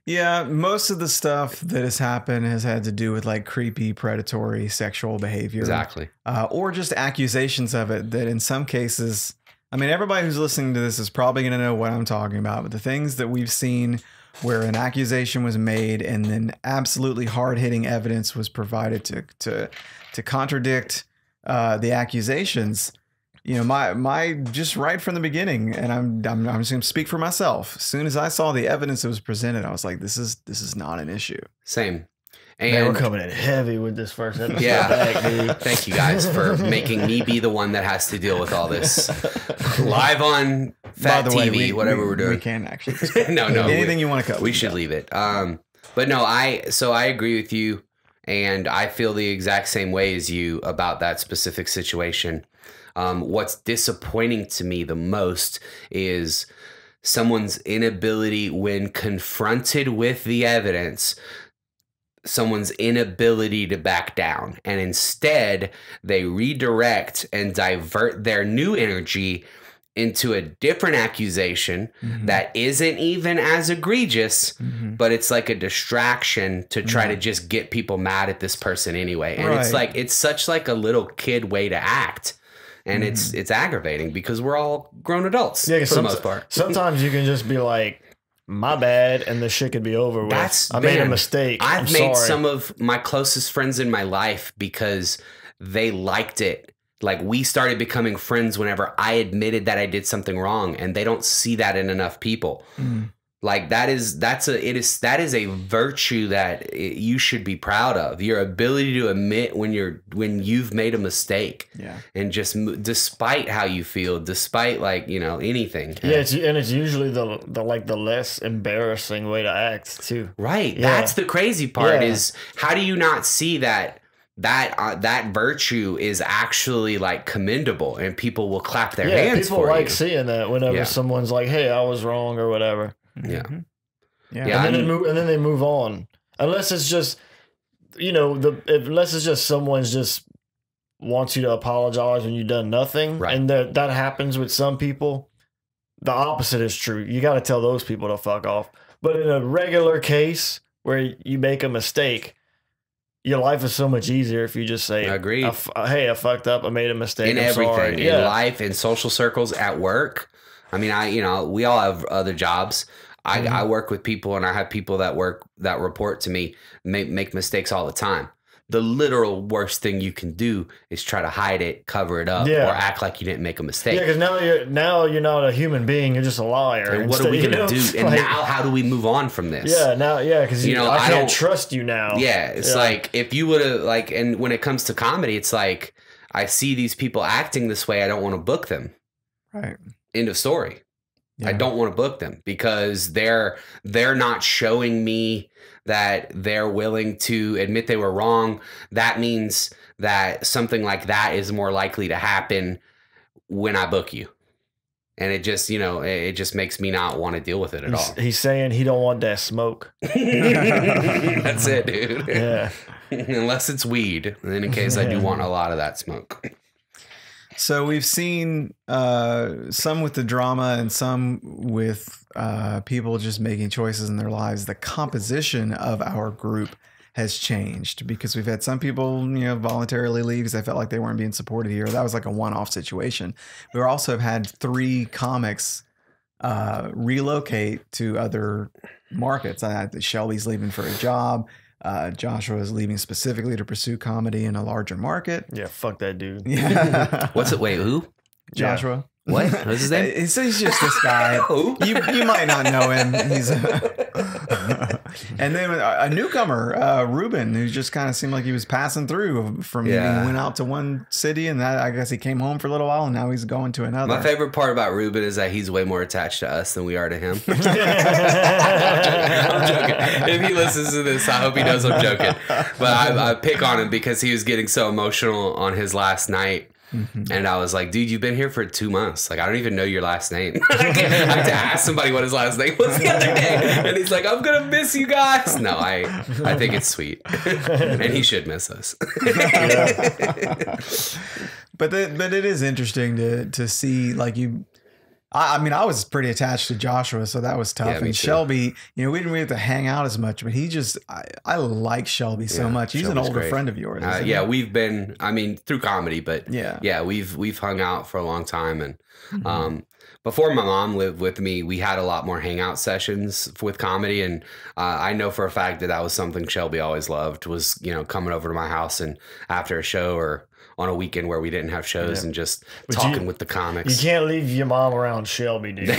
S1: Yeah, most of the stuff that has happened has had to do with like creepy, predatory sexual behavior,
S3: exactly,
S1: or just accusations of it. That in some cases, I mean, everybody who's listening to this is probably going to know what I'm talking about. But the things that we've seen, where an accusation was made and then absolutely hard-hitting evidence was provided to contradict the accusations, you know, my just right from the beginning, and I'm just going to speak for myself. As soon as I saw the evidence that was presented, I was like, this is not an issue.
S3: Same.
S2: And man, we're coming in heavy with this first episode.
S3: Yeah. Thank you guys for making me be the one that has to deal with all this live on Fat
S1: By the way,
S3: TV, whatever we're doing.
S1: We can actually.
S3: no,
S1: Anything you want to cut.
S3: We should leave it. But no, I agree with you, and I feel the exact same way as you about that specific situation. What's disappointing to me the most is someone's inability when confronted with the evidence, someone's inability to back down. And instead, they redirect and divert their new energy into a different accusation that isn't even as egregious, but it's like a distraction to try to just get people mad at this person anyway. And it's like, it's such like a little kid way to act. And it's aggravating because we're all grown adults for the most part.
S2: Sometimes you can just be like, my bad, and the shit could be over with. I made a mistake.
S3: I've made some of my closest friends in my life because they liked it. Like, we started becoming friends whenever I admitted that I did something wrong, and they don't see that in enough people. Like, that is a virtue that you should be proud of. Your ability to admit when you've made a mistake. Yeah. And just despite how you feel, despite anything.
S2: Yeah, it's usually the less embarrassing way to act too.
S3: Right. Yeah. That's the crazy part is, how do you not see that virtue is actually like commendable, and people will clap their hands for you.
S2: People like seeing that whenever someone's like, "Hey, I was wrong" or whatever.
S3: Yeah.
S2: And then they move on. Unless it's just, unless it's just someone's just wants you to apologize when you've done nothing,
S3: right?
S2: And that happens with some people. The opposite is true. You got to tell those people to fuck off. But in a regular case where you make a mistake, your life is so much easier if you just say,
S3: "Agreed.
S2: Hey, I fucked up. I made a mistake."
S3: In everything, in life, in social circles, at work. I mean, we all have other jobs. I work with people, and I have people that report to me, make mistakes all the time. The literal worst thing you can do is try to hide it, cover it up, or act like you didn't make a mistake.
S2: Yeah, because now you're not a human being; you're just a liar.
S3: And what are we gonna do? And now, how do we move on from this?
S2: Yeah, because I can't trust you now.
S3: Yeah, it's like, if you would have and when it comes to comedy, it's like, I see these people acting this way, I don't want to book them.
S1: Right.
S3: End of story. Yeah. I don't want to book them because they're not showing me that they're willing to admit they were wrong. That means that something like that is more likely to happen when I book you. And it just, it just makes me not want to deal with it at all.
S2: He's saying he don't want that smoke.
S3: That's it, dude.
S2: Yeah.
S3: Unless it's weed. And in case I do want a lot of that smoke.
S1: So we've seen some with the drama and some with people just making choices in their lives. The composition of our group has changed because we've had some people, voluntarily leave because they felt like they weren't being supported here. That was like a one-off situation. We also have had 3 comics relocate to other markets. Shelby's leaving for a job. Joshua is leaving specifically to pursue comedy in a larger market.
S2: Yeah, fuck that dude.
S1: Yeah.
S3: What's it? Wait, who?
S1: Joshua.
S3: What? What's his name?
S1: He's just this guy. You might not know him. He's and then a newcomer, Ruben, who just kind of seemed like he was passing through from. He went out to one city, and I guess he came home for a little while, and now he's going to another.
S3: My favorite part about Ruben is that he's way more attached to us than we are to him. I'm joking. If he listens to this, I hope he knows I'm joking. But I pick on him because he was getting so emotional on his last night. And I was like, dude, you've been here for 2 months. Like, I don't even know your last name. I have to ask somebody what his last name was the other day. And he's like, I'm going to miss you guys. No, I think it's sweet. And he should miss us.
S1: But it is interesting to see, like, I mean, I was pretty attached to Joshua, so that was tough. Yeah, and Shelby, we didn't really have to hang out as much, but I like Shelby so much. He's Shelby's an older friend of yours.
S3: We've been, through comedy, but we've hung out for a long time. And before my mom lived with me, we had a lot more hangout sessions with comedy. And I know for a fact that was something Shelby always loved, was, coming over to my house and after a show or on a weekend where we didn't have shows and just talking with the comics.
S2: You can't leave your mom around Shelby, dude.
S3: Did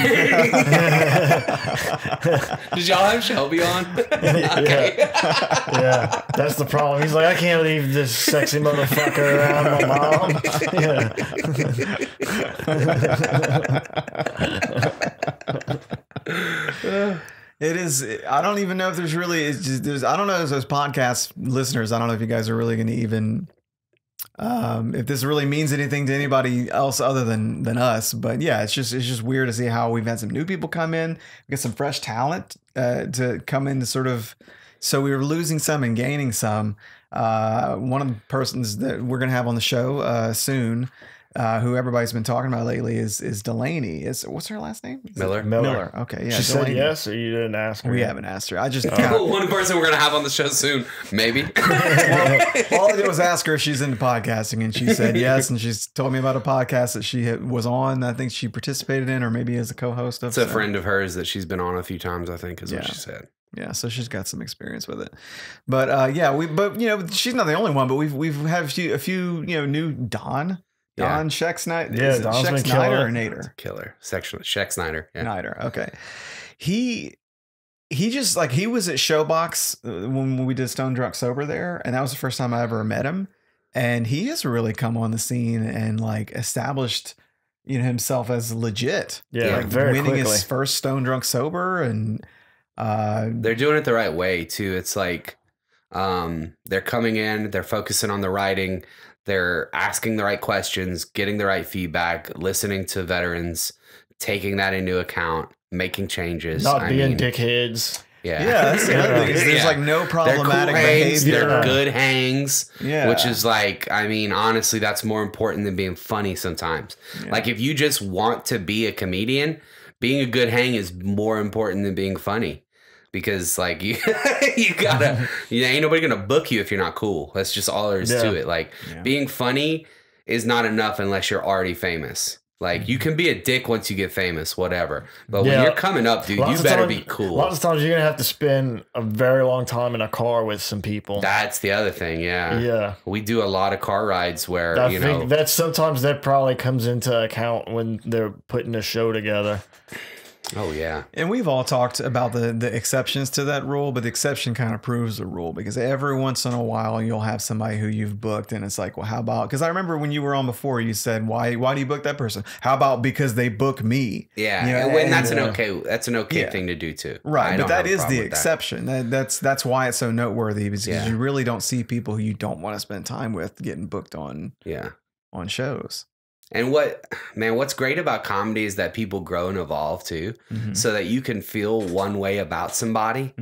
S3: y'all have Shelby on? Okay.
S2: Yeah, that's the problem. He's like, I can't leave this sexy motherfucker around my mom.
S1: It is. I don't even know if there's really. It's just, I don't know as those podcast listeners. I don't know if you guys are really going to even. If this really means anything to anybody else other than us, but yeah, it's just weird to see how we've had some new people come in, we got some fresh talent to come in to sort of. So we were losing some and gaining some. One of the persons that we're going to have on the show soon. Who everybody's been talking about lately is Delaney. What's her last name?
S2: Miller.
S1: Okay, yeah.
S2: She said yes, or you didn't ask her?
S1: We haven't asked her. I just
S3: one person we're gonna have on the show soon, maybe.
S1: All I did was ask her if she's into podcasting, and she said yes. And she's told me about a podcast that she was on. I think she participated in, or maybe as a co-host of.
S3: It's a friend of hers that she's been on a few times. I think is what she said.
S1: Yeah, so she's got some experience with it, but she's not the only one. But we've had a few new Don Scheck Snyder.
S2: Yeah, Don's been
S1: Snyder or Nader.
S3: Killer. Scheck Snyder. Yeah.
S1: Snyder. Okay. He just like he was at Showbox when we did Stone Drunk Sober there, and that was the first time I ever met him. And he has really come on the scene and like established himself as legit.
S2: Yeah,
S1: like
S2: very
S1: winning
S2: quickly.
S1: his first Stone Drunk Sober, and
S3: they're doing it the right way too. It's like they're coming in, they're focusing on the writing. They're asking the right questions, getting the right feedback, listening to veterans, taking that into account, making changes.
S2: Not being dickheads.
S3: Yeah.
S1: that's the other thing. Is there's like no problematic behavior.
S3: They're good hangs.
S1: Yeah.
S3: Which is like, I mean, honestly, that's more important than being funny sometimes. Yeah. Like if you just want to be a comedian, being a good hang is more important than being funny. Because like you gotta, ain't nobody gonna book you if you're not cool. That's just all there is to it. Like being funny is not enough unless you're already famous. Like you can be a dick once you get famous, whatever. But when you're coming up, dude, you better be cool.
S2: Lots of times you're gonna have to spend a very long time in a car with some people.
S3: That's the other thing. Yeah.
S2: Yeah.
S3: We do a lot of car rides where
S2: I think that sometimes that probably comes into account when they're putting a show together.
S3: Oh yeah.
S1: And we've all talked about the exceptions to that rule, but the exception kind of proves the rule, because every once in a while you'll have somebody who you've booked and it's like, well, how about, because I remember when you were on before, you said, why do you book that person? How about because they book me?
S3: Yeah. And that's an okay thing to do too.
S1: Right. But that is the exception. That's why it's so noteworthy, because you really don't see people who you don't want to spend time with getting booked on shows.
S3: And what's great about comedy is that people grow and evolve too, so that you can feel one way about somebody,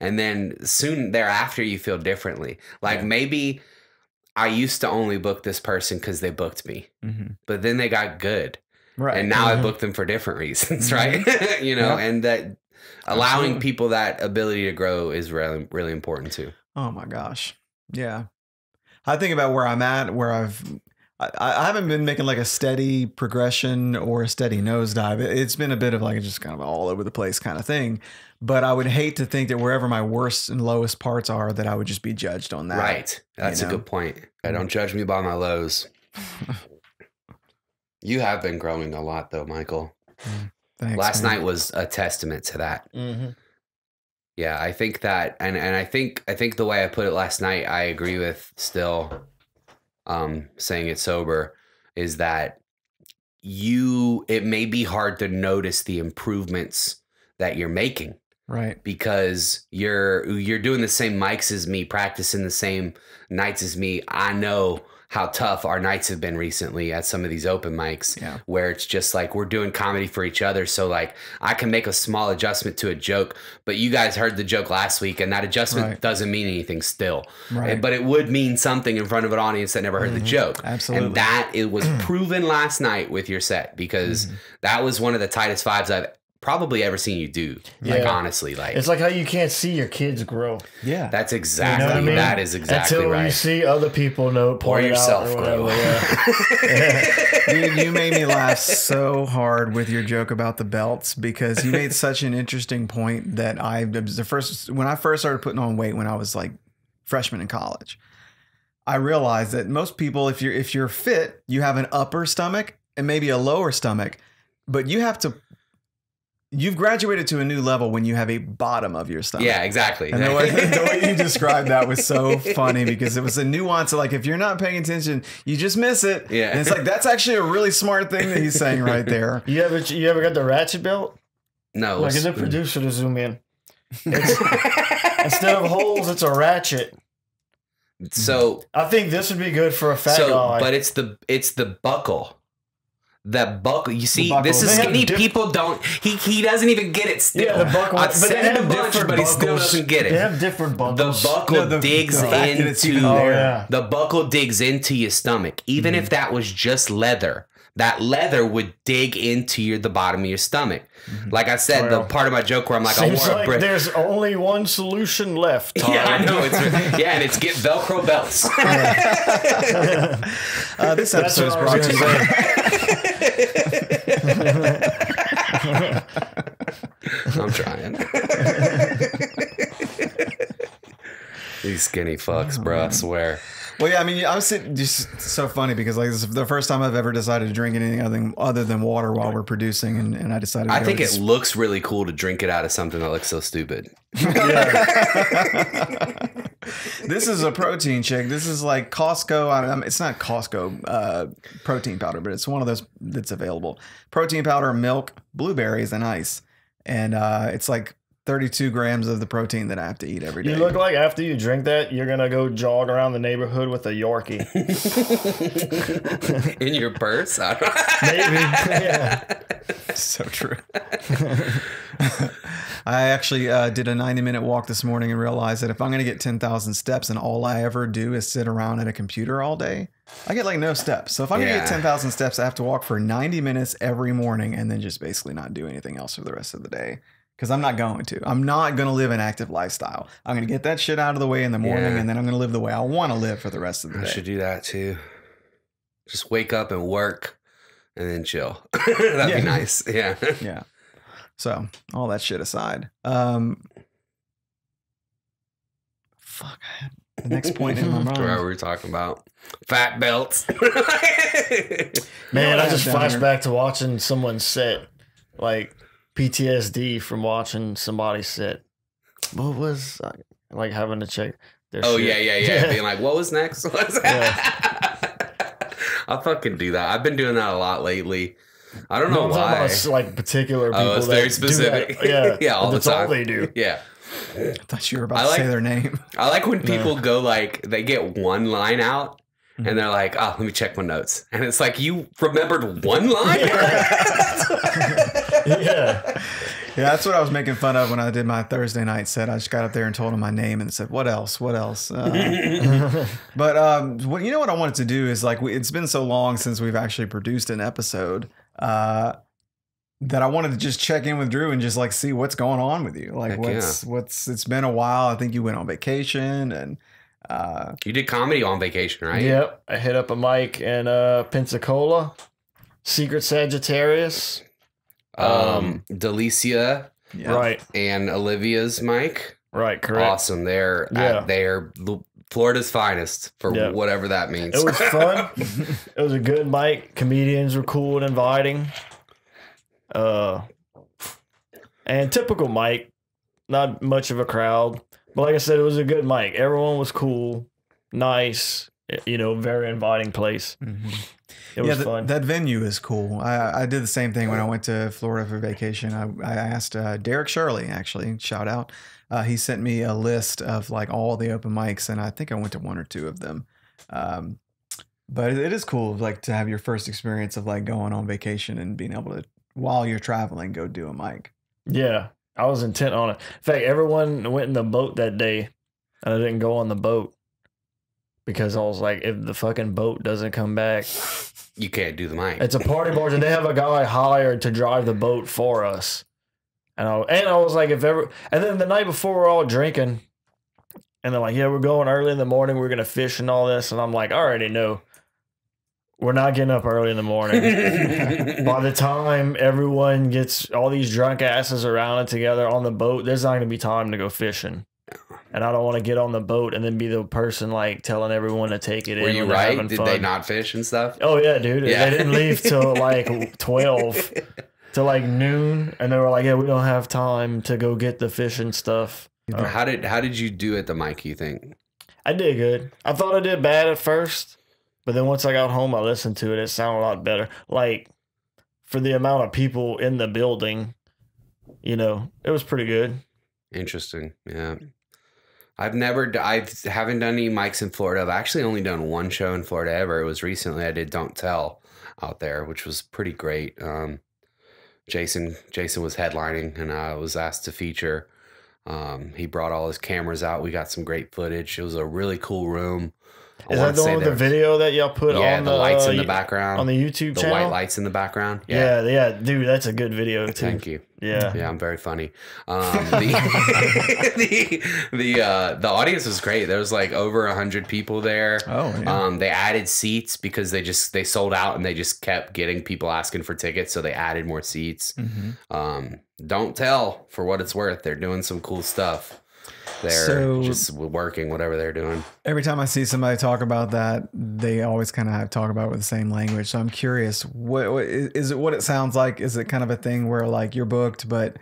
S3: and then soon thereafter you feel differently. Like maybe I used to only book this person because they booked me, but then they got good, right? And now I book them for different reasons, right? And that allowing people that ability to grow is really, really important too.
S1: Oh my gosh, yeah. I think about where I'm at, where I haven't been making like a steady progression or a steady nosedive. It's been a bit of like just kind of all over the place kind of thing. But I would hate to think that wherever my worst and lowest parts are, that I would just be judged on that.
S3: Right. That's a good point. Don't judge me by my lows. You have been growing a lot though, Michael.
S1: Thanks,
S3: Last night was a testament to that. Yeah, I think that, and I think the way I put it last night, I agree with still. Saying it sober is that it may be hard to notice the improvements that you're making, right? Because you're doing the same mics as me, practicing the same nights as me. I know how tough our nights have been recently at some of these open mics, where it's just like we're doing comedy for each other. So like I can make a small adjustment to a joke, but you guys heard the joke last week and that adjustment doesn't mean anything still. Right. But it would mean something in front of an audience that never heard the joke.
S1: Absolutely.
S3: And that it was proven last night with your set, because that was one of the tightest vibes I've probably ever seen you do. Like honestly, like
S2: it's like how you can't see your kids grow.
S1: Yeah,
S3: that's exactly that is exactly
S2: until
S3: right.
S2: You see other people
S3: or yourself grow.
S1: Dude, you made me laugh so hard with your joke about the belts, because you made such an interesting point that when I first started putting on weight when I was like freshman in college, I realized that most people, if you're fit, you have an upper stomach and maybe a lower stomach, but you've graduated to a new level when you have a bottom of your stomach.
S3: Yeah, exactly.
S1: And the way you described that was so funny, because it was a nuance of like, if you're not paying attention, you just miss it.
S3: Yeah.
S1: And it's like, that's actually a really smart thing that he's saying right there.
S2: You ever got the ratchet belt?
S3: No.
S2: Like, get the producer to zoom in. Instead of holes, it's a ratchet.
S3: So
S2: I think this would be good for a fat guy.
S3: But it's the buckle. That buckle, you see,
S1: buckle.
S3: this is
S1: They
S3: skinny. People don't. He doesn't even get it still.
S2: Yeah, the buckle.
S3: I've said it a bunch, but he still doesn't get it.
S2: They have different buckles.
S3: The buckle digs into. The buckle digs into your stomach. Even if that was just leather, that leather would dig into the bottom of your stomach. Like I said, the part of my joke where I'm like,
S2: seems like there's only one solution left. Tom.
S3: Yeah, I know. And it's get Velcro belts.
S1: This episode is brought to you.
S3: I'm trying. These skinny fucks, bro. I swear.
S1: Well, yeah, I mean, I was just so funny because like this is the first time I've ever decided to drink anything other than water while we're producing, and I decided.
S3: I think it looks really cool to drink it out of something that looks so stupid.
S1: This is a protein shake. This is like Costco. It's not Costco protein powder, but it's one of those that's available. Protein powder, milk, blueberries, and ice, and it's like 32 grams of the protein that I have to eat every day.
S2: You look like after you drink that, you're going to go jog around the neighborhood with a Yorkie.
S3: In your purse?
S2: Maybe. Yeah.
S1: So true. I actually did a 90-minute walk this morning and realized that if I'm going to get 10,000 steps and all I ever do is sit around at a computer all day, I get like no steps. So if I'm going to get 10,000 steps, I have to walk for 90 minutes every morning and then just basically not do anything else for the rest of the day. Because I'm not going to. I'm not going to live an active lifestyle. I'm going to get that shit out of the way in the morning, and then I'm going to live the way I want to live for the rest of the day.
S3: I should do that too. Just wake up and work, and then chill. That'd be nice. Yeah.
S1: Yeah. So all that shit aside, fuck, I had the next point in my mind.
S3: What were we talking about? Fat belts.
S2: Man, I just flashed back to watching someone sit, like PTSD from watching somebody sit. What was like having to check their shit.
S3: Yeah. Being like, what was next? I fucking do that. I've been doing that a lot lately. I don't know why.
S2: About, like particular people.
S3: Oh, it's very specific.
S2: Yeah,
S3: all the time.
S2: That's all they do.
S3: Yeah.
S1: I thought you were about to say their name.
S3: I like when people go like they get one line out and they're like, "Oh, let me check my notes," and it's like you remembered one line.
S2: Yeah,
S1: that's what I was making fun of when I did my Thursday night set. I just got up there and told him my name and said, "What else? What else?" But you know what I wanted to do is like it's been so long since we've actually produced an episode. That I wanted to just check in with Drew and just like see what's going on with you. Like what's it's been a while. I think you went on vacation and
S3: you did comedy on vacation, right?
S2: Yep. I hit up a mic in Pensacola, Secret Sagittarius,
S3: Delicia,
S2: right,
S3: and Olivia's mic.
S2: Right, correct.
S3: Awesome. They're Florida's finest for whatever that means.
S2: It was fun. It was a good mic. Comedians were cool and inviting. And typical mic, not much of a crowd, but like I said, it was a good mic. Everyone was cool, nice, very inviting place. It was fun.
S1: That venue is cool. I did the same thing when I went to Florida for vacation. I asked Derek Shirley, actually, shout out. He sent me a list of like all the open mics, and I think I went to one or two of them. But it is cool, like to have your first experience of like going on vacation and being able to, while you're traveling, go do a mic.
S2: Yeah, I was intent on it. In fact, everyone went in the boat that day, and I didn't go on the boat because I was like, if the fucking boat doesn't come back,
S3: you can't do the mic.
S2: It's a party barge, and they have a guy hired to drive the boat for us. And I was like, and then the night before we're all drinking, and they're like, yeah, we're going early in the morning. We're gonna fish and all this, and I'm like, I already know. We're not getting up early in the morning. By the time everyone gets all these drunk asses around it together on the boat, there's not going to be time to go fishing. And I don't want to get on the boat and then be the person like telling everyone to take it in.
S3: Were you right? Did they not fish and stuff?
S2: Oh, yeah, dude. Yeah. They didn't leave till like 12 to like noon. And they were like, yeah, we don't have time to go get the fishing stuff.
S3: How did you do at the mic, you think?
S2: I did good. I thought I did bad at first. But then once I got home, I listened to it. It sounded a lot better. Like, for the amount of people in the building, it was pretty good.
S3: Interesting. Yeah. I haven't done any mics in Florida. I've actually only done one show in Florida ever. It was recently. I did Don't Tell out there, which was pretty great. Jason was headlining, and I was asked to feature. He brought all his cameras out. We got some great footage. It was a really cool room.
S2: Is that the one with the video that y'all put on
S3: the lights in the background
S2: on the YouTube channel?
S3: The white lights in the background.
S2: Yeah, dude, that's a good video too.
S3: Thank you.
S2: Yeah,
S3: I'm very funny. The audience was great. There was like over 100 people there.
S1: Oh, yeah.
S3: They added seats because they sold out, and they just kept getting people asking for tickets, so they added more seats. Don't Tell, for what it's worth, they're doing some cool stuff. They're just working whatever they're doing.
S1: Every time I see somebody talk about that, they always kind of talk about it with the same language. So I'm curious, what is it? What it sounds like? Is it kind of a thing where like you're booked, but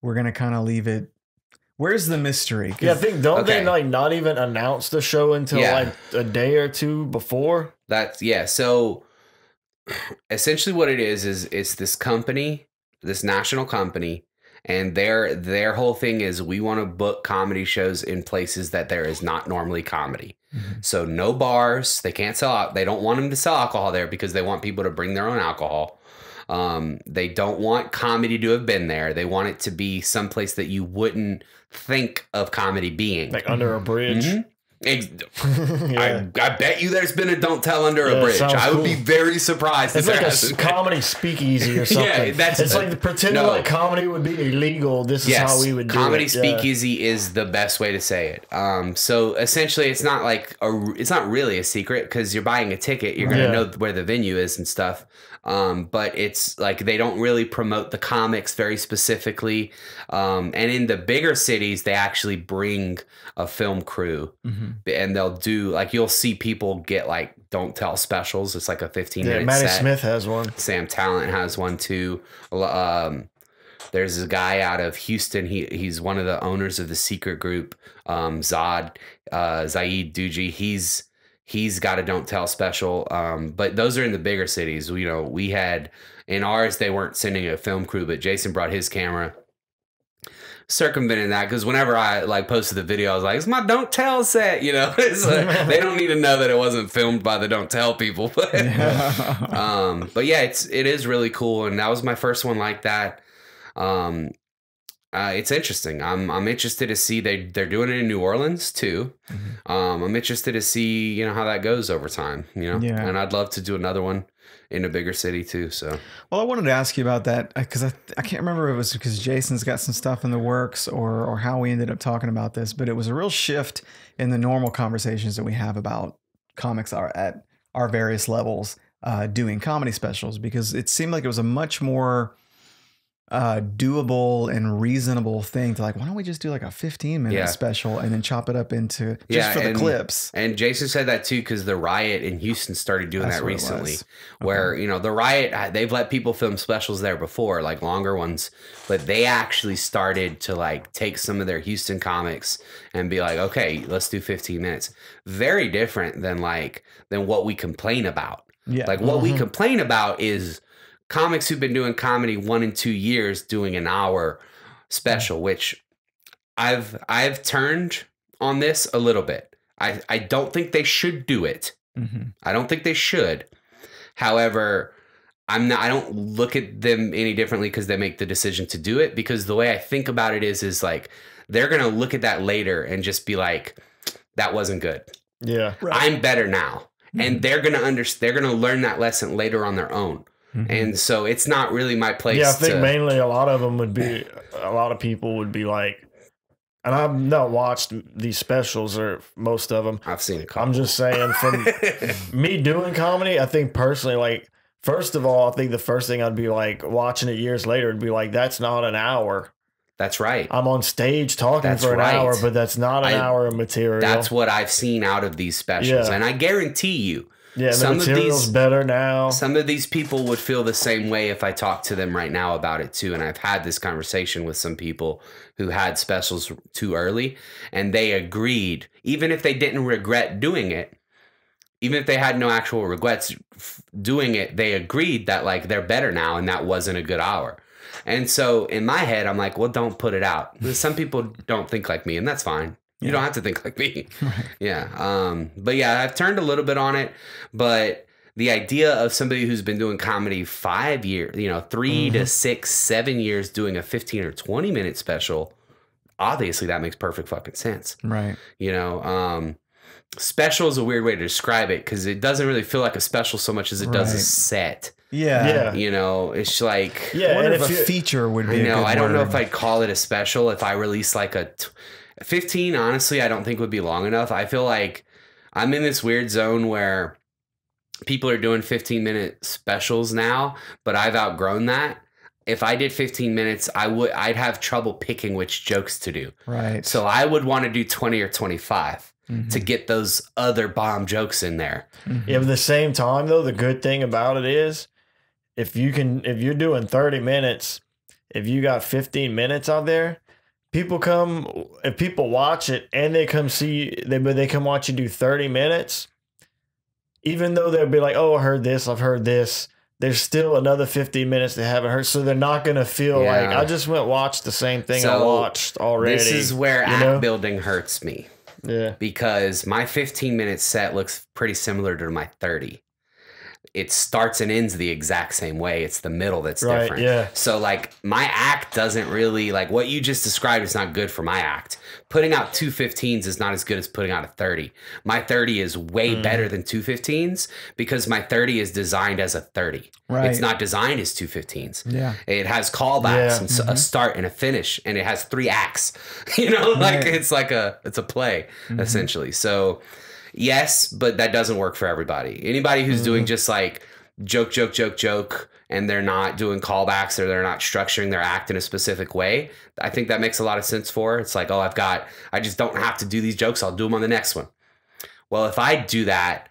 S1: we're gonna kind of leave it? Where's the mystery?
S2: Yeah, I think they like not even announce the show until like a day or two before?
S3: So essentially, what it is it's this company, this national company. And their whole thing is we want to book comedy shows in places that there is not normally comedy. So no bars. They can't sell. They don't want them to sell alcohol there because they want people to bring their own alcohol. They don't want comedy to have been there. They want it to be someplace that you wouldn't think of comedy being.
S2: Like under a bridge.
S3: I bet you there's been a Don't Tell under a bridge. I would be very surprised.
S2: It's like a comedy speakeasy or something. It's like pretending like comedy would be illegal. This is how we would do
S3: comedy
S2: it.
S3: Speakeasy is the best way to say it. So essentially, it's not like it's not really a secret because you're buying a ticket. You're gonna know where the venue is and stuff. But it's like they don't really promote the comics very specifically. And in the bigger cities, they actually bring a film crew, and they'll do like you'll see people get like Don't Tell specials. It's like a 15-minute
S2: Maddie
S3: set.
S2: Smith has one.
S3: Sam Talent has one too. There's a guy out of Houston. He's one of the owners of the secret group, Zaid Duji. He's got a Don't Tell special. But those are in the bigger cities. You know, we had in ours, they weren't sending a film crew, but Jason brought his camera. Circumventing that because whenever I like posted the video, I was like, "It's my Don't Tell set," you know. It's like, they don't need to know that it wasn't filmed by the Don't Tell people, but it is really cool, and that was my first one like that. It's interesting. I'm interested to see they're doing it in New Orleans too. I'm interested to see how that goes over time. And I'd love to do another one in a bigger city too. So,
S1: well, I wanted to ask you about that because I can't remember if it was because Jason's got some stuff in the works or how we ended up talking about this, but it was a real shift in the normal conversations that we have about comics at our various levels doing comedy specials, because it seemed like it was a much more doable and reasonable thing to like, why don't we just do like a 15-minute special and then chop it up into just for the clips. And
S3: Jason said that too because the Riot in Houston started doing that recently, where the Riot, they've let people film specials there before, like longer ones, but they actually started to like take some of their Houston comics and be like, okay, let's do 15 minutes. Very different than what we complain about. Like what we complain about is comics who've been doing comedy 1 and 2 years doing an hour special, which I've turned on this a little bit. I don't think they should do it. I don't think they should. However, I don't look at them any differently because they make the decision to do it, because the way I think about it is like they're going to look at that later and just be like, that wasn't good.
S2: Yeah.
S3: Right. I'm better now. And they're going to learn that lesson later on their own. And so it's not really my place.
S2: Yeah, I think mainly a lot of people would be like, and I've not watched these specials or most of them.
S3: I've seen a couple.
S2: I'm just saying, from me doing comedy, I think personally, like, first of all, I think the first thing I'd be like watching it years later would be like, that's not an hour.
S3: That's right.
S2: I'm on stage talking for an hour, but that's not an hour of material.
S3: That's what I've seen out of these specials. And I guarantee you,
S2: yeah, the material's better now.
S3: Some of these people would feel the same way if I talked to them right now about it too. And I've had this conversation with some people who had specials too early, and they agreed, even if they didn't regret doing it, even if they had no actual regrets doing it, they agreed that like they're better now and that wasn't a good hour. And so in my head, I'm like, well, don't put it out. Some people don't think like me, and that's fine. You don't have to think like me. Right. Yeah. But yeah, I've turned a little bit on it, but the idea of somebody who's been doing comedy 5 years, 3 to 6, 7 years doing a 15 or 20 minute special, obviously that makes perfect fucking sense.
S1: Right.
S3: Special is a weird way to describe it because it doesn't really feel like a special so much as it does a set.
S1: Yeah.
S3: It's like,
S1: I wonder if a feature would be.
S3: I don't know if I'd call it a special if I release like a 15. Honestly, I don't think would be long enough. I feel like I'm in this weird zone where people are doing 15-minute specials now, but I've outgrown that. If I did 15 minutes, I'd have trouble picking which jokes to do.
S1: Right.
S3: So I would want to do 20 or 25 to get those other bomb jokes in there.
S2: Yeah, but at the same time though, the good thing about it is if you're doing 30 minutes, if you got 15 minutes out there, if people watch it and they come see they come watch you do 30 minutes, even though they'll be like, oh, I heard this, I've heard this, there's still another 15 minutes they haven't heard. So they're not going to feel like I just went watch the same thing I watched already.
S3: This is where act building hurts me.
S2: Yeah.
S3: Because my 15-minute set looks pretty similar to my 30. It starts and ends the exact same way. It's the middle that's different.
S2: Yeah.
S3: So like my act doesn't really, like what you just described is not good for my act. Putting out 2 15s is not as good as putting out a 30. My 30 is way better than 2 15s because my 30 is designed as a 30.
S1: Right.
S3: It's not designed as 2 15s.
S1: Yeah.
S3: It has callbacks and a start and a finish, and it has 3 acts. It's like it's a play essentially. So yes, but that doesn't work for everybody. Anybody who's doing just like joke, and they're not doing callbacks or they're not structuring their act in a specific way, I think that makes a lot of sense for. It's like, oh, I just don't have to do these jokes. I'll do them on the next one. Well, if I do that,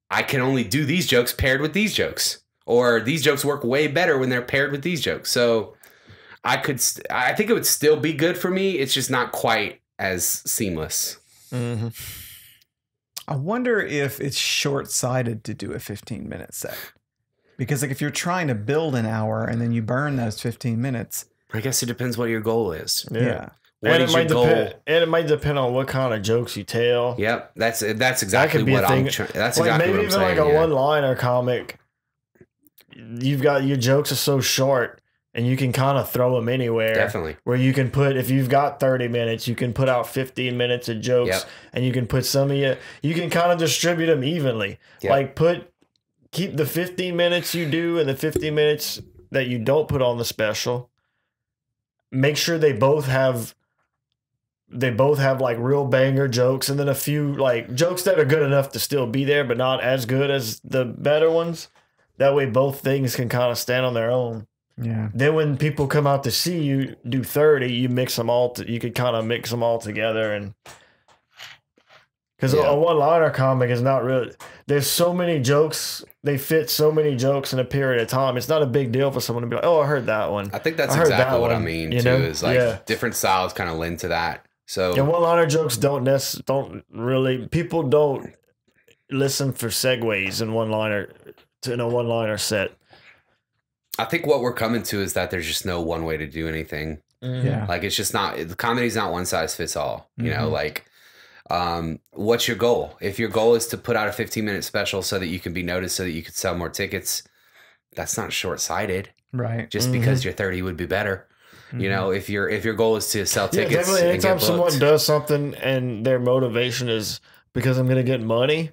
S3: I can only do these jokes paired with these jokes, or these jokes work way better when they're paired with these jokes. So I think it would still be good for me. It's just not quite as seamless.
S2: Mm-hmm.
S1: I wonder if it's short-sighted to do a 15-minute set. Because like if you're trying to build an hour and then you burn those 15 minutes.
S3: I guess it depends what your goal is.
S1: Yeah.
S3: What is your goal?
S2: And it might depend on what kind of jokes you tell.
S3: Yep. That's exactly what I'm trying. That's
S2: like
S3: exactly
S2: maybe
S3: what I'm
S2: even
S3: saying.
S2: like a one-liner comic, you've got your jokes are so short and you can kind of throw them anywhere.
S3: Definitely.
S2: Where you can put, if you've got 30 minutes, you can put out 15 minutes of jokes and you can put some of you can kind of distribute them evenly.
S3: Yep.
S2: Like keep the 15 minutes you do and the 15 minutes that you don't put on the special. Make sure they both have like real banger jokes, and then a few like jokes that are good enough to still be there, but not as good as the better ones. That way both things can kind of stand on their own.
S1: Yeah.
S2: Then when people come out to see you do 30, you mix them all. You could kind of mix them all together, and because a one-liner comic is not really. There's so many jokes. They fit so many jokes in a period of time. It's not a big deal for someone to be like, "Oh, I heard that one."
S3: I think that's exactly what I mean too. Is like different styles kind of lend to that. So
S2: and one-liner jokes don't really. People don't listen for segues in a one-liner set.
S3: I think what we're coming to is that there's just no one way to do anything.
S1: Yeah.
S3: Like it's just not, the comedy's not one size fits all, you know, like, what's your goal? If your goal is to put out a 15-minute special so that you can be noticed, so that you could sell more tickets, that's not short-sighted.
S1: Right.
S3: Just because your 30 would be better. You know, if your goal is to sell tickets,
S2: definitely. Anytime someone does something and their motivation is because I'm going to get money,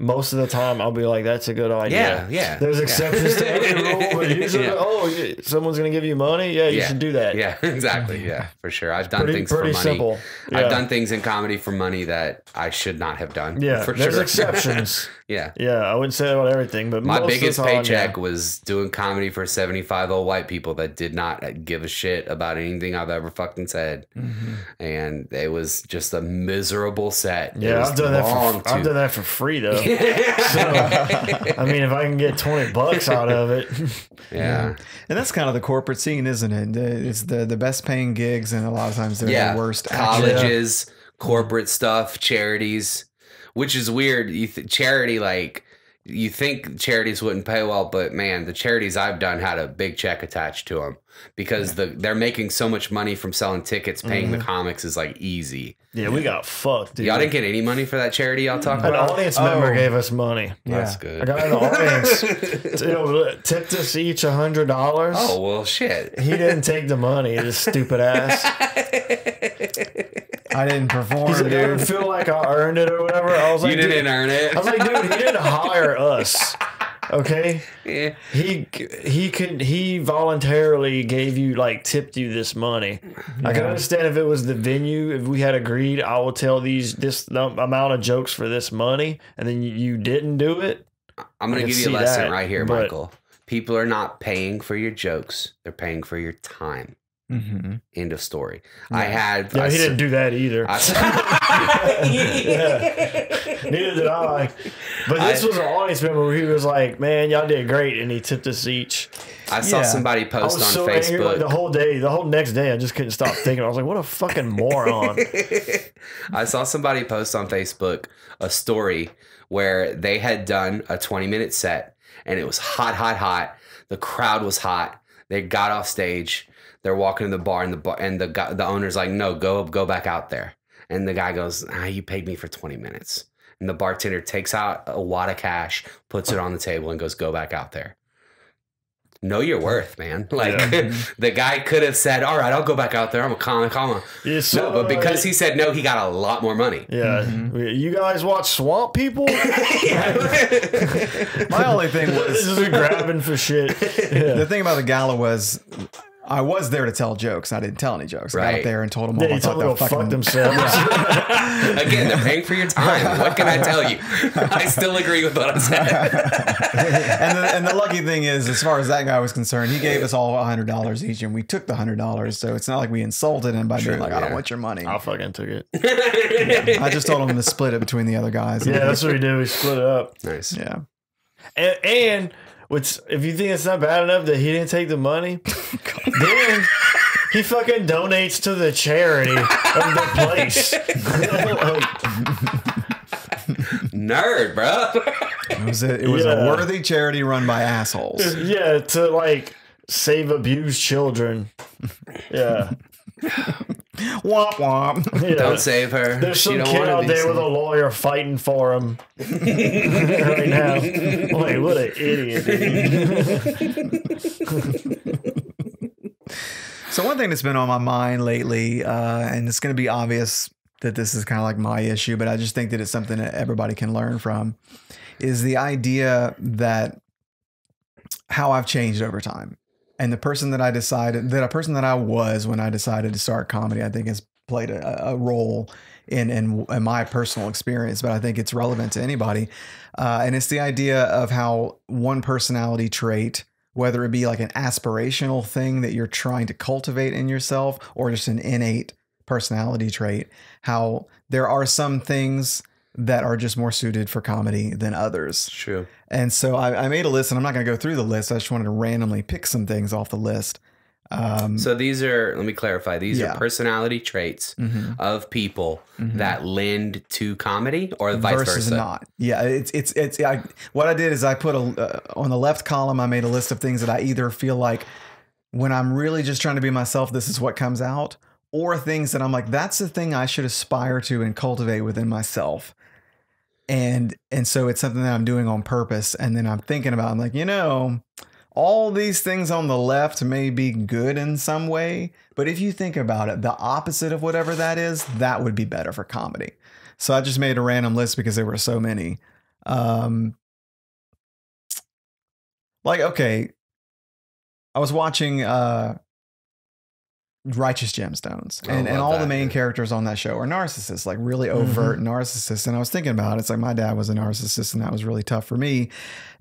S2: most of the time I'll be like, that's a good idea.
S3: Yeah.
S2: There's exceptions to every rule, but usually, someone's going to give you money. Yeah, you should do that.
S3: Yeah, exactly. Yeah, for sure. I've done things for money.
S2: Simple. Yeah.
S3: I've done things in comedy for money that I should not have done.
S2: Yeah,
S3: for
S2: there's
S3: sure.
S2: exceptions.
S3: Yeah.
S2: I wouldn't say that about everything, but
S3: my
S2: most
S3: biggest
S2: of the time,
S3: paycheck was doing comedy for 75 old white people that did not give a shit about anything I've ever fucking said, and it was just a miserable set.
S2: Yeah, I've done that for free though. So, I mean, if I can get $20 out of it,
S1: and that's kind of the corporate scene, isn't it? It's the best paying gigs, and a lot of times they're the worst.
S3: Colleges, corporate stuff, charities. Which is weird. Charity, like, you think charities wouldn't pay well, but man, the charities I've done had a big check attached to them because they're making so much money from selling tickets. Paying the comics is like easy.
S2: Yeah, we got fucked, dude.
S3: Y'all didn't get any money for that charity y'all talking
S2: An
S3: about?
S2: audience member gave us money.
S3: That's
S2: I
S3: good.
S2: got an audience. Tipped us each $100.
S3: Oh, well, shit.
S2: He didn't take the money, this stupid ass.
S1: I didn't perform,
S2: He's like, I didn't
S1: dude.
S2: feel like I earned it or whatever. I was like,
S3: You didn't
S2: dude,
S3: earn it.
S2: I was like, dude, he didn't hire us. Okay,
S3: Yeah.
S2: he voluntarily gave you, like, tipped you this money. I can understand if it was the venue, if we had agreed, I will tell this amount of jokes for this money, and then you didn't do it.
S3: I'm going
S2: I
S3: to
S2: can
S3: give you a
S2: see
S3: lesson
S2: that,
S3: right here,
S2: but-
S3: Michael. People are not paying for your jokes. They're paying for your time.
S1: Mm-hmm.
S3: End of story. I had...
S2: Yeah, he didn't do that either. Neither did I. But this was an audience member where he was like, "Man, y'all did great," and he tipped us each.
S3: I saw somebody post on
S2: so angry,
S3: Facebook.
S2: like, the whole next day. I just couldn't stop thinking. I was like, "What a fucking moron!"
S3: I saw somebody post on Facebook a story where they had done a 20-minute set and it was hot. The crowd was hot. They got off stage. They're walking in the bar and the owner's like, "No, go back out there." And the guy goes, "You paid me for 20 minutes." And the bartender takes out a wad of cash, puts it on the table and goes, "Go back out there." Know your worth, man. Like the guy could have said, "All right, I'll go back out there. I'm a comic."
S2: Yeah, so,
S3: No, but because he said no, he got a lot more money.
S2: Yeah, you guys watch Swamp People?
S1: My only thing was
S2: Just grabbing for shit. Yeah.
S1: the thing about the gala was I was there to tell jokes. I didn't tell any jokes. I got
S3: Right.
S1: up there and told them all.
S2: Yeah,
S1: I
S2: you
S1: thought
S2: told them
S1: they
S2: to go fuck
S1: fucking
S2: themselves.
S3: Again, they're paying for your time. What can I tell you? I still agree with what I said.
S1: and the lucky thing is, as far as that guy was concerned, he gave us all $100 each, and we took the $100. So it's not like we insulted him by being like, "I don't want your money."
S2: I fucking took it.
S1: I just told him to split it between the other guys.
S2: Yeah, that's what we did. We split it up.
S3: Nice.
S1: Yeah.
S2: And which, if you think it's not bad enough that he didn't take the money, then he fucking donates to the charity of the place.
S3: Nerd, bro.
S1: It was a worthy charity run by assholes.
S2: Yeah, to like save abused children. Yeah.
S1: Womp womp.
S2: Yeah.
S3: Don't save her.
S2: There's
S3: She
S2: some
S3: don't
S2: kid
S3: want
S2: out
S3: to
S2: there with a lawyer fighting for him right now. Like, what an idiot, dude.
S1: So one thing that's been on my mind lately, and it's going to be obvious that this is kind of like my issue, but I just think that it's something that everybody can learn from, is the idea that how I've changed over time. And the person that I was when I decided to start comedy, I think has played a role in my personal experience, but I think it's relevant to anybody. And it's the idea of how one personality trait, whether it be like an aspirational thing that you're trying to cultivate in yourself or just an innate personality trait, how there are some things that are just more suited for comedy than others.
S3: True.
S1: And so I made a list, and I'm not going to go through the list. I just wanted to randomly pick some things off the list.
S3: So these are, let me clarify, these are personality traits
S1: Mm-hmm.
S3: of people that lend to comedy or vice
S1: versus
S3: versa.
S1: not. Yeah, what I did is I put on the left column, I made a list of things that I either feel like when I'm really just trying to be myself, this is what comes out, or things that I'm like, that's the thing I should aspire to and cultivate within myself. And so it's something that I'm doing on purpose. And then I'm thinking about, I'm like, all these things on the left may be good in some way, but if you think about it, the opposite of whatever that is, that would be better for comedy. So I just made a random list because there were so many. Okay, I was watching Righteous Gemstones, and all the main characters on that show are narcissists, like really overt narcissists. And I was thinking about it, it's like my dad was a narcissist, and that was really tough for me.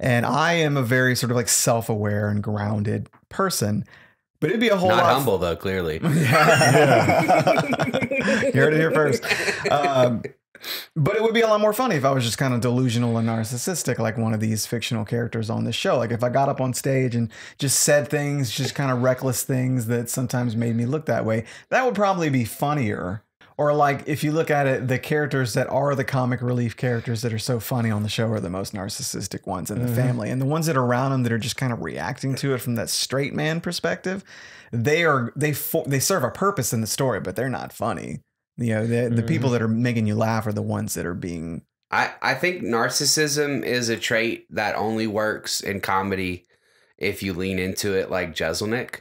S1: And I am a very sort of like self-aware and grounded person, but it'd be a whole
S3: Not
S1: lot
S3: humble though, clearly.
S1: Yeah. You heard it here first. But it would be a lot more funny if I was just kind of delusional and narcissistic, like one of these fictional characters on this show. Like if I got up on stage and just said things, just kind of reckless things that sometimes made me look that way, that would probably be funnier. Or like if you look at it, the characters that are the comic relief characters that are so funny on the show are the most narcissistic ones in the family, and the ones that are around them that are just kind of reacting to it from that straight man perspective, they serve a purpose in the story, but they're not funny. You know, the people that are making you laugh are the ones that are being.
S3: I think narcissism is a trait that only works in comedy if you lean into it, like Jeselnik.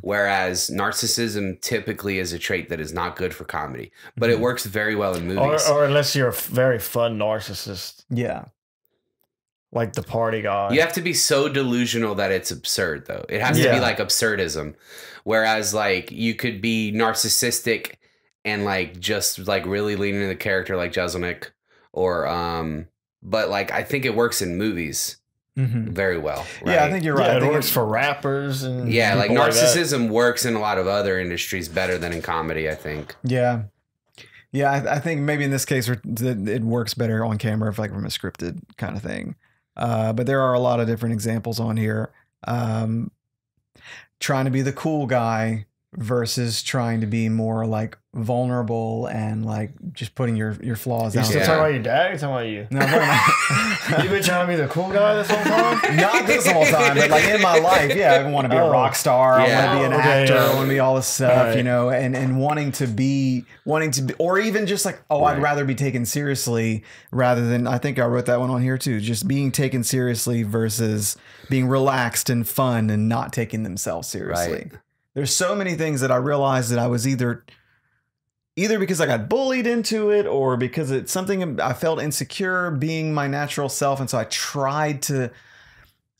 S3: Whereas narcissism typically is a trait that is not good for comedy, but it works very well in movies.
S2: Or unless you're a very fun narcissist.
S1: Yeah.
S2: Like the party guy.
S3: You have to be so delusional that it's absurd, though. It has to be like absurdism. Whereas like you could be narcissistic and like just like really leaning into the character like Jeselnik or but like I think it works in movies. Very well. Right?
S1: Yeah, I think you're right.
S2: Yeah,
S1: I think
S2: it works for rappers and
S3: like narcissism works in a lot of other industries better than in comedy, I think.
S1: Yeah. Yeah, I think maybe in this case it works better on camera if like from a scripted kind of thing. But there are a lot of different examples on here. Trying to be the cool guy versus trying to be more like vulnerable and like just putting your flaws out.
S2: You still talking about your dad? Or talking about you?
S1: No,
S2: You've been trying to be the cool guy this whole time?
S1: not this whole time, but like in my life, yeah, I want to be a rock star. I want to be an actor. I want to be all this stuff, you know, and wanting to be, or even just like, I'd rather be taken seriously rather than, I think I wrote that one on here too, just being taken seriously versus being relaxed and fun and not taking themselves seriously. Right. There's so many things that I realized that I was either because I got bullied into it or because it's something I felt insecure being my natural self. And so I tried to,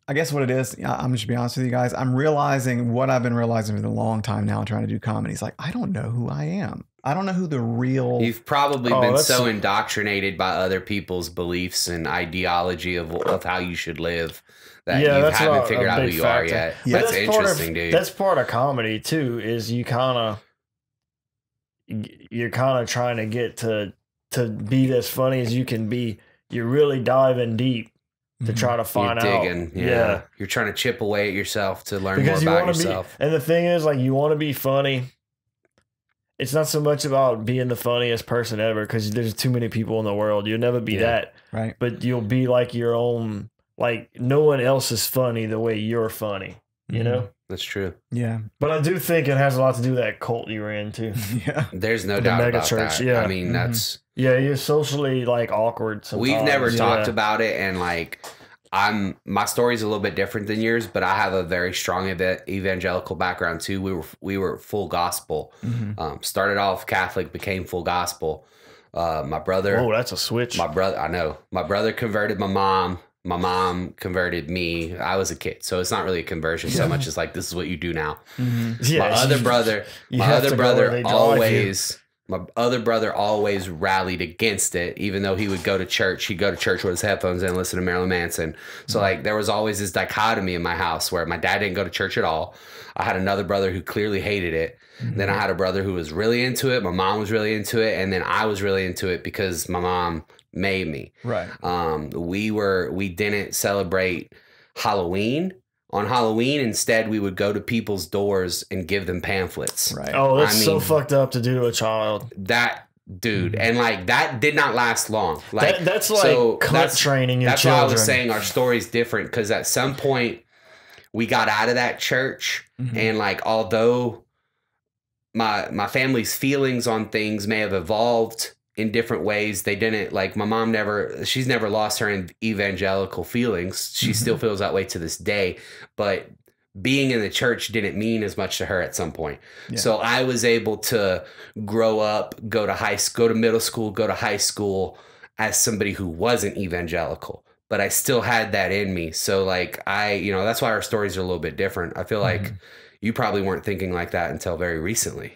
S1: I guess what it is, I'm just be honest with you guys. I'm realizing what I've been realizing for a long time now trying to do comedy. It's like, I don't know who I am. I don't know who the real.
S3: You've probably been so indoctrinated by other people's beliefs and ideology of how you should live that you haven't figured out who you are yet. Yeah. That's interesting, dude.
S2: That's part of comedy too, is you're kind of trying to get to be as funny as you can be. You're really diving deep to try to find out.
S3: Yeah. You're trying to chip away at yourself to learn more about yourself.
S2: And the thing is, like, you want to be funny. It's not so much about being the funniest person ever, because there's too many people in the world. You'll never be that.
S1: Right.
S2: But you'll be like your own, like no one else is funny the way you're funny, you know?
S3: That's true.
S1: Yeah.
S2: But I do think it has a lot to do with that cult you were in too.
S1: Yeah.
S3: There's no doubt about that.
S2: Yeah.
S3: I mean, that's...
S2: Yeah, you're socially like awkward sometimes.
S3: We've never talked about it, and like my story's a little bit different than yours, but I have a very strong evangelical background too. We were full gospel. Started off Catholic, became full gospel. My brother...
S2: Oh, that's a switch.
S3: I know. My brother converted my mom. My mom converted me. I was a kid, so it's not really a conversion so much as like, this is what you do now.
S2: Yeah,
S3: my other brother always rallied against it, even though he would go to church. He'd go to church with his headphones in and listen to Marilyn Manson. So like there was always this dichotomy in my house where my dad didn't go to church at all. I had another brother who clearly hated it. Then I had a brother who was really into it. My mom was really into it. And then I was really into it because my mom made me.
S1: Right.
S3: We didn't celebrate Halloween. On Halloween, instead, we would go to people's doors and give them pamphlets.
S1: Right.
S2: Oh, that's so fucked up to do to a child.
S3: That dude, and like that did not last long. Like
S2: that's like training your children.
S3: That's why I was saying our story's different, because at some point we got out of that church, and like although my family's feelings on things may have evolved in different ways, they didn't, like my mom she's never lost her evangelical feelings. She still feels that way to this day, but being in the church didn't mean as much to her at some point. Yeah. So I was able to grow up, go to middle school, go to high school as somebody who wasn't evangelical, but I still had that in me. So like that's why our stories are a little bit different. I feel like you probably weren't thinking like that until very recently.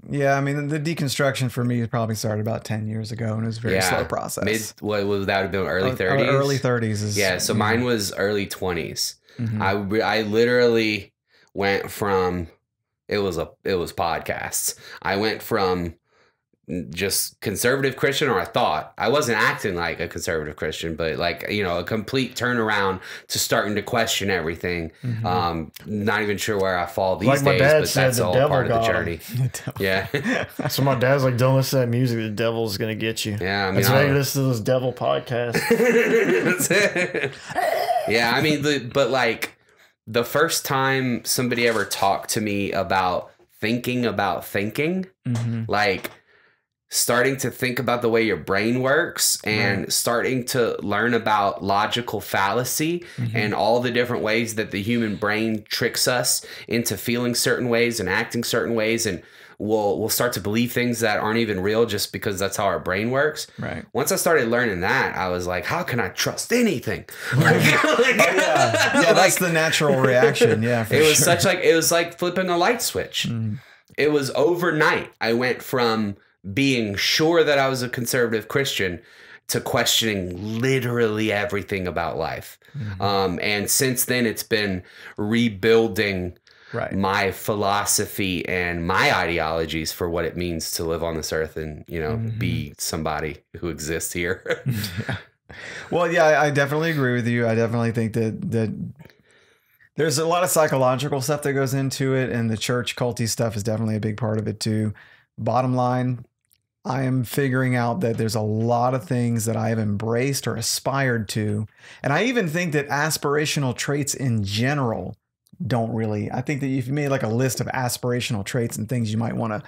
S1: Yeah, I mean, the deconstruction for me probably started about 10 years ago, and it was a very slow process.
S3: What would that have been, early 30s?
S1: Early 30s.
S3: So mine was early 20s. I literally went from, it was podcasts. I went from just conservative Christian, or I thought I wasn't acting like a conservative Christian, but like, you know, a complete turnaround to starting to question everything. Not even sure where I fall these
S2: Like my
S3: days,
S2: dad
S3: but
S2: said,
S3: that's
S2: the
S3: all
S2: devil
S3: part of the
S2: got
S3: journey. Yeah.
S2: So my dad's like, don't listen to that music. The devil's going to get you.
S3: Yeah. I mean,
S2: that's why you listen to this devil podcast.
S3: Yeah. I mean, but like the first time somebody ever talked to me about thinking, like starting to think about the way your brain works and starting to learn about logical fallacy and all the different ways that the human brain tricks us into feeling certain ways and acting certain ways, and we'll start to believe things that aren't even real just because that's how our brain works.
S1: Right.
S3: Once I started learning that, I was like, how can I trust anything?
S1: Yeah, that's the natural reaction. Yeah,
S3: it was like flipping a light switch. It was overnight. I went from being sure that I was a conservative Christian to questioning literally everything about life. And since then, it's been rebuilding my philosophy and my ideologies for what it means to live on this earth and, you know, be somebody who exists here.
S1: Well, yeah, I definitely agree with you. I definitely think that there's a lot of psychological stuff that goes into it, and the church culty stuff is definitely a big part of it too. Bottom line, I am figuring out that there's a lot of things that I have embraced or aspired to. And I even think that aspirational traits in general don't really, I think that if you made like a list of aspirational traits and things you might want to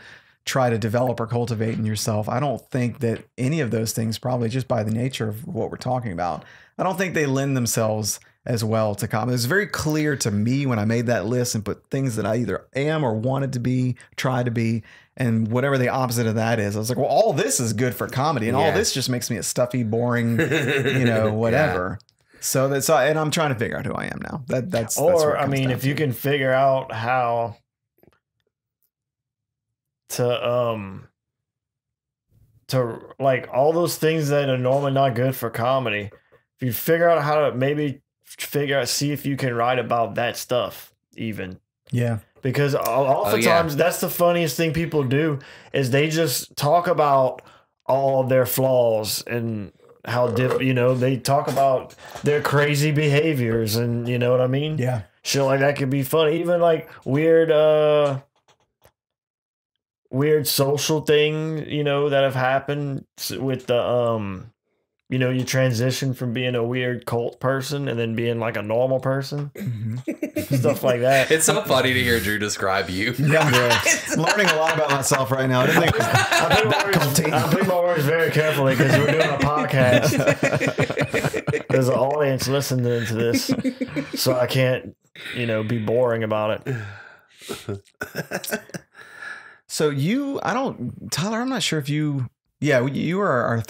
S1: try to develop or cultivate in yourself, I don't think that any of those things, probably just by the nature of what we're talking about, I don't think they lend themselves as well to comedy. It was very clear to me when I made that list and put things that I either am or wanted to be, try to be, and whatever the opposite of that is. I was like, well, all this is good for comedy, and all this just makes me a stuffy, boring, you know, whatever. So and I'm trying to figure out who I am now. That's
S2: I mean, if you can figure out how to like all those things that are normally not good for comedy, if you figure out how to maybe see if you can write about that stuff even.
S1: Yeah.
S2: Because oftentimes that's the funniest thing people do is they just talk about all their flaws and how they talk about their crazy behaviors, and you know what I mean?
S1: Yeah.
S2: Shit like that could be funny. Even like weird social thing, you know, that have happened with the you know, you transition from being a weird cult person and then being like a normal person. Stuff like that.
S3: It's so funny to hear Drew describe you.
S1: Yeah. I'm learning a lot about myself right now.
S2: I pick my words very carefully because we're doing a podcast. There's an audience listening to this, so I can't, you know, be boring about it.
S1: So Tyler, I'm not sure if you were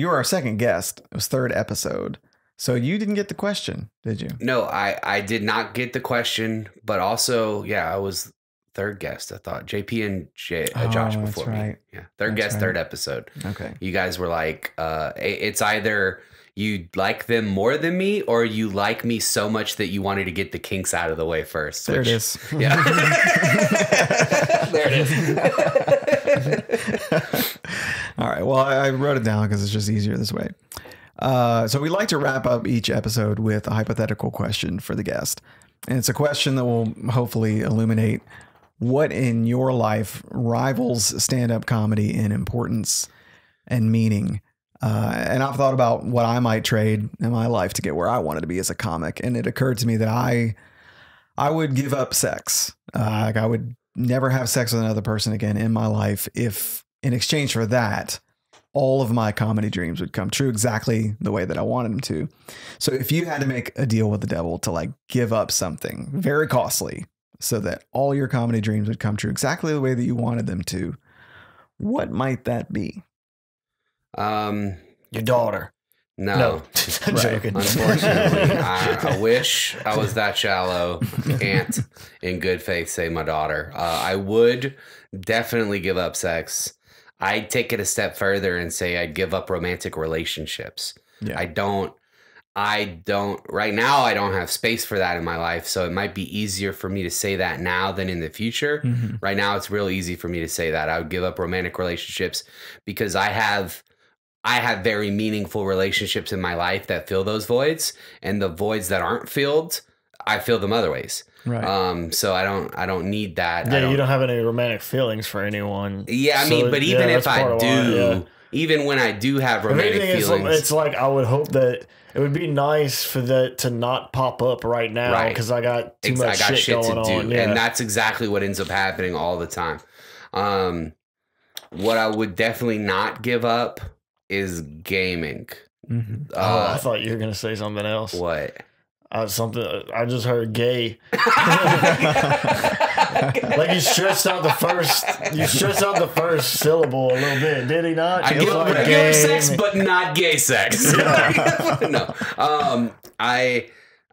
S1: our second guest. It was third episode. So you didn't get the question, did you?
S3: No, I did not get the question, but also, I was third guest. I thought JP and Josh before me. Yeah. Third guest, third episode.
S1: Okay.
S3: You guys were like, it's either you like them more than me or you like me so much that you wanted to get the kinks out of the way first.
S1: There it is.
S3: Yeah. There it
S1: is. All right. Well, I wrote it down because it's just easier this way. So we like to wrap up each episode with a hypothetical question for the guest. And it's a question that will hopefully illuminate what in your life rivals stand-up comedy in importance and meaning. And I've thought about what I might trade in my life to get where I wanted to be as a comic. And it occurred to me that I would give up sex. Like I would never have sex with another person again in my life if in exchange for that, all of my comedy dreams would come true exactly the way that I wanted them to. So if you had to make a deal with the devil to like give up something very costly so that all your comedy dreams would come true exactly the way that you wanted them to, what might that be?
S2: Your daughter.
S3: No.
S2: I'm joking.
S3: Unfortunately, I wish I was that shallow. Can't in good faith say my daughter. I would definitely give up sex. I'd take it a step further and say I'd give up romantic relationships. Yeah. right now I don't have space for that in my life. So it might be easier for me to say that now than in the future. Right now, it's real easy for me to say that I would give up romantic relationships because I have very meaningful relationships in my life that fill those voids, and the voids that aren't filled, I fill them other ways.
S1: Right.
S3: So I don't need that.
S2: Yeah, you don't have any romantic feelings for anyone.
S3: Yeah, I mean, but even if I do, even when I do have romantic feelings,
S2: it's like I would hope that it would be nice for that to not pop up right now because I got too much shit going on. Yeah.
S3: And that's exactly what ends up happening all the time. What I would definitely not give up is gaming.
S2: I thought you were gonna say something else.
S3: What?
S2: I just heard gay. Like you stretched out the first syllable a little bit, did he not?
S3: I give up regular sex, but not gay sex. No.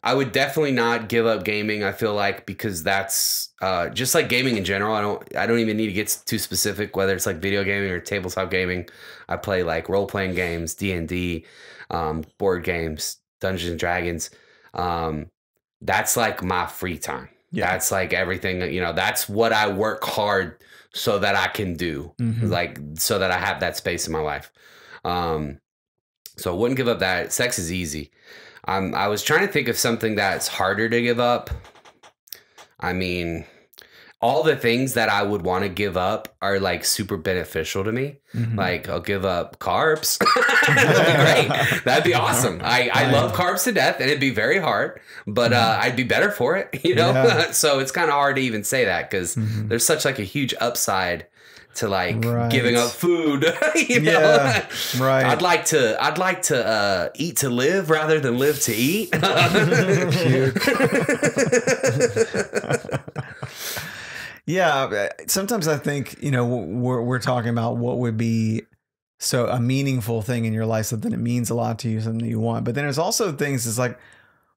S3: I would definitely not give up gaming. I feel like because that's just like gaming in general. I don't even need to get too specific, whether it's like video gaming or tabletop gaming. I play like role playing games, D&D, board games, Dungeons and Dragons. That's like my free time. Yeah. That's like everything, that's what I work hard so that I can do, like, so that I have that space in my life. So I wouldn't give up that. Sex is easy. I was trying to think of something that's harder to give up. I mean, all the things that I would want to give up are like super beneficial to me. Like I'll give up carbs. That'd be great. That'd be awesome. I love carbs to death and it'd be very hard, but I'd be better for it, Yeah. So it's kind of hard to even say that because there's such like a huge upside to like giving up food,
S1: Yeah, right.
S3: I'd like to eat to live rather than live to eat.
S1: Yeah, sometimes I think, we're talking about what would be so a meaningful thing in your life, something that means a lot to you, something that you want. But then there's also things it's like,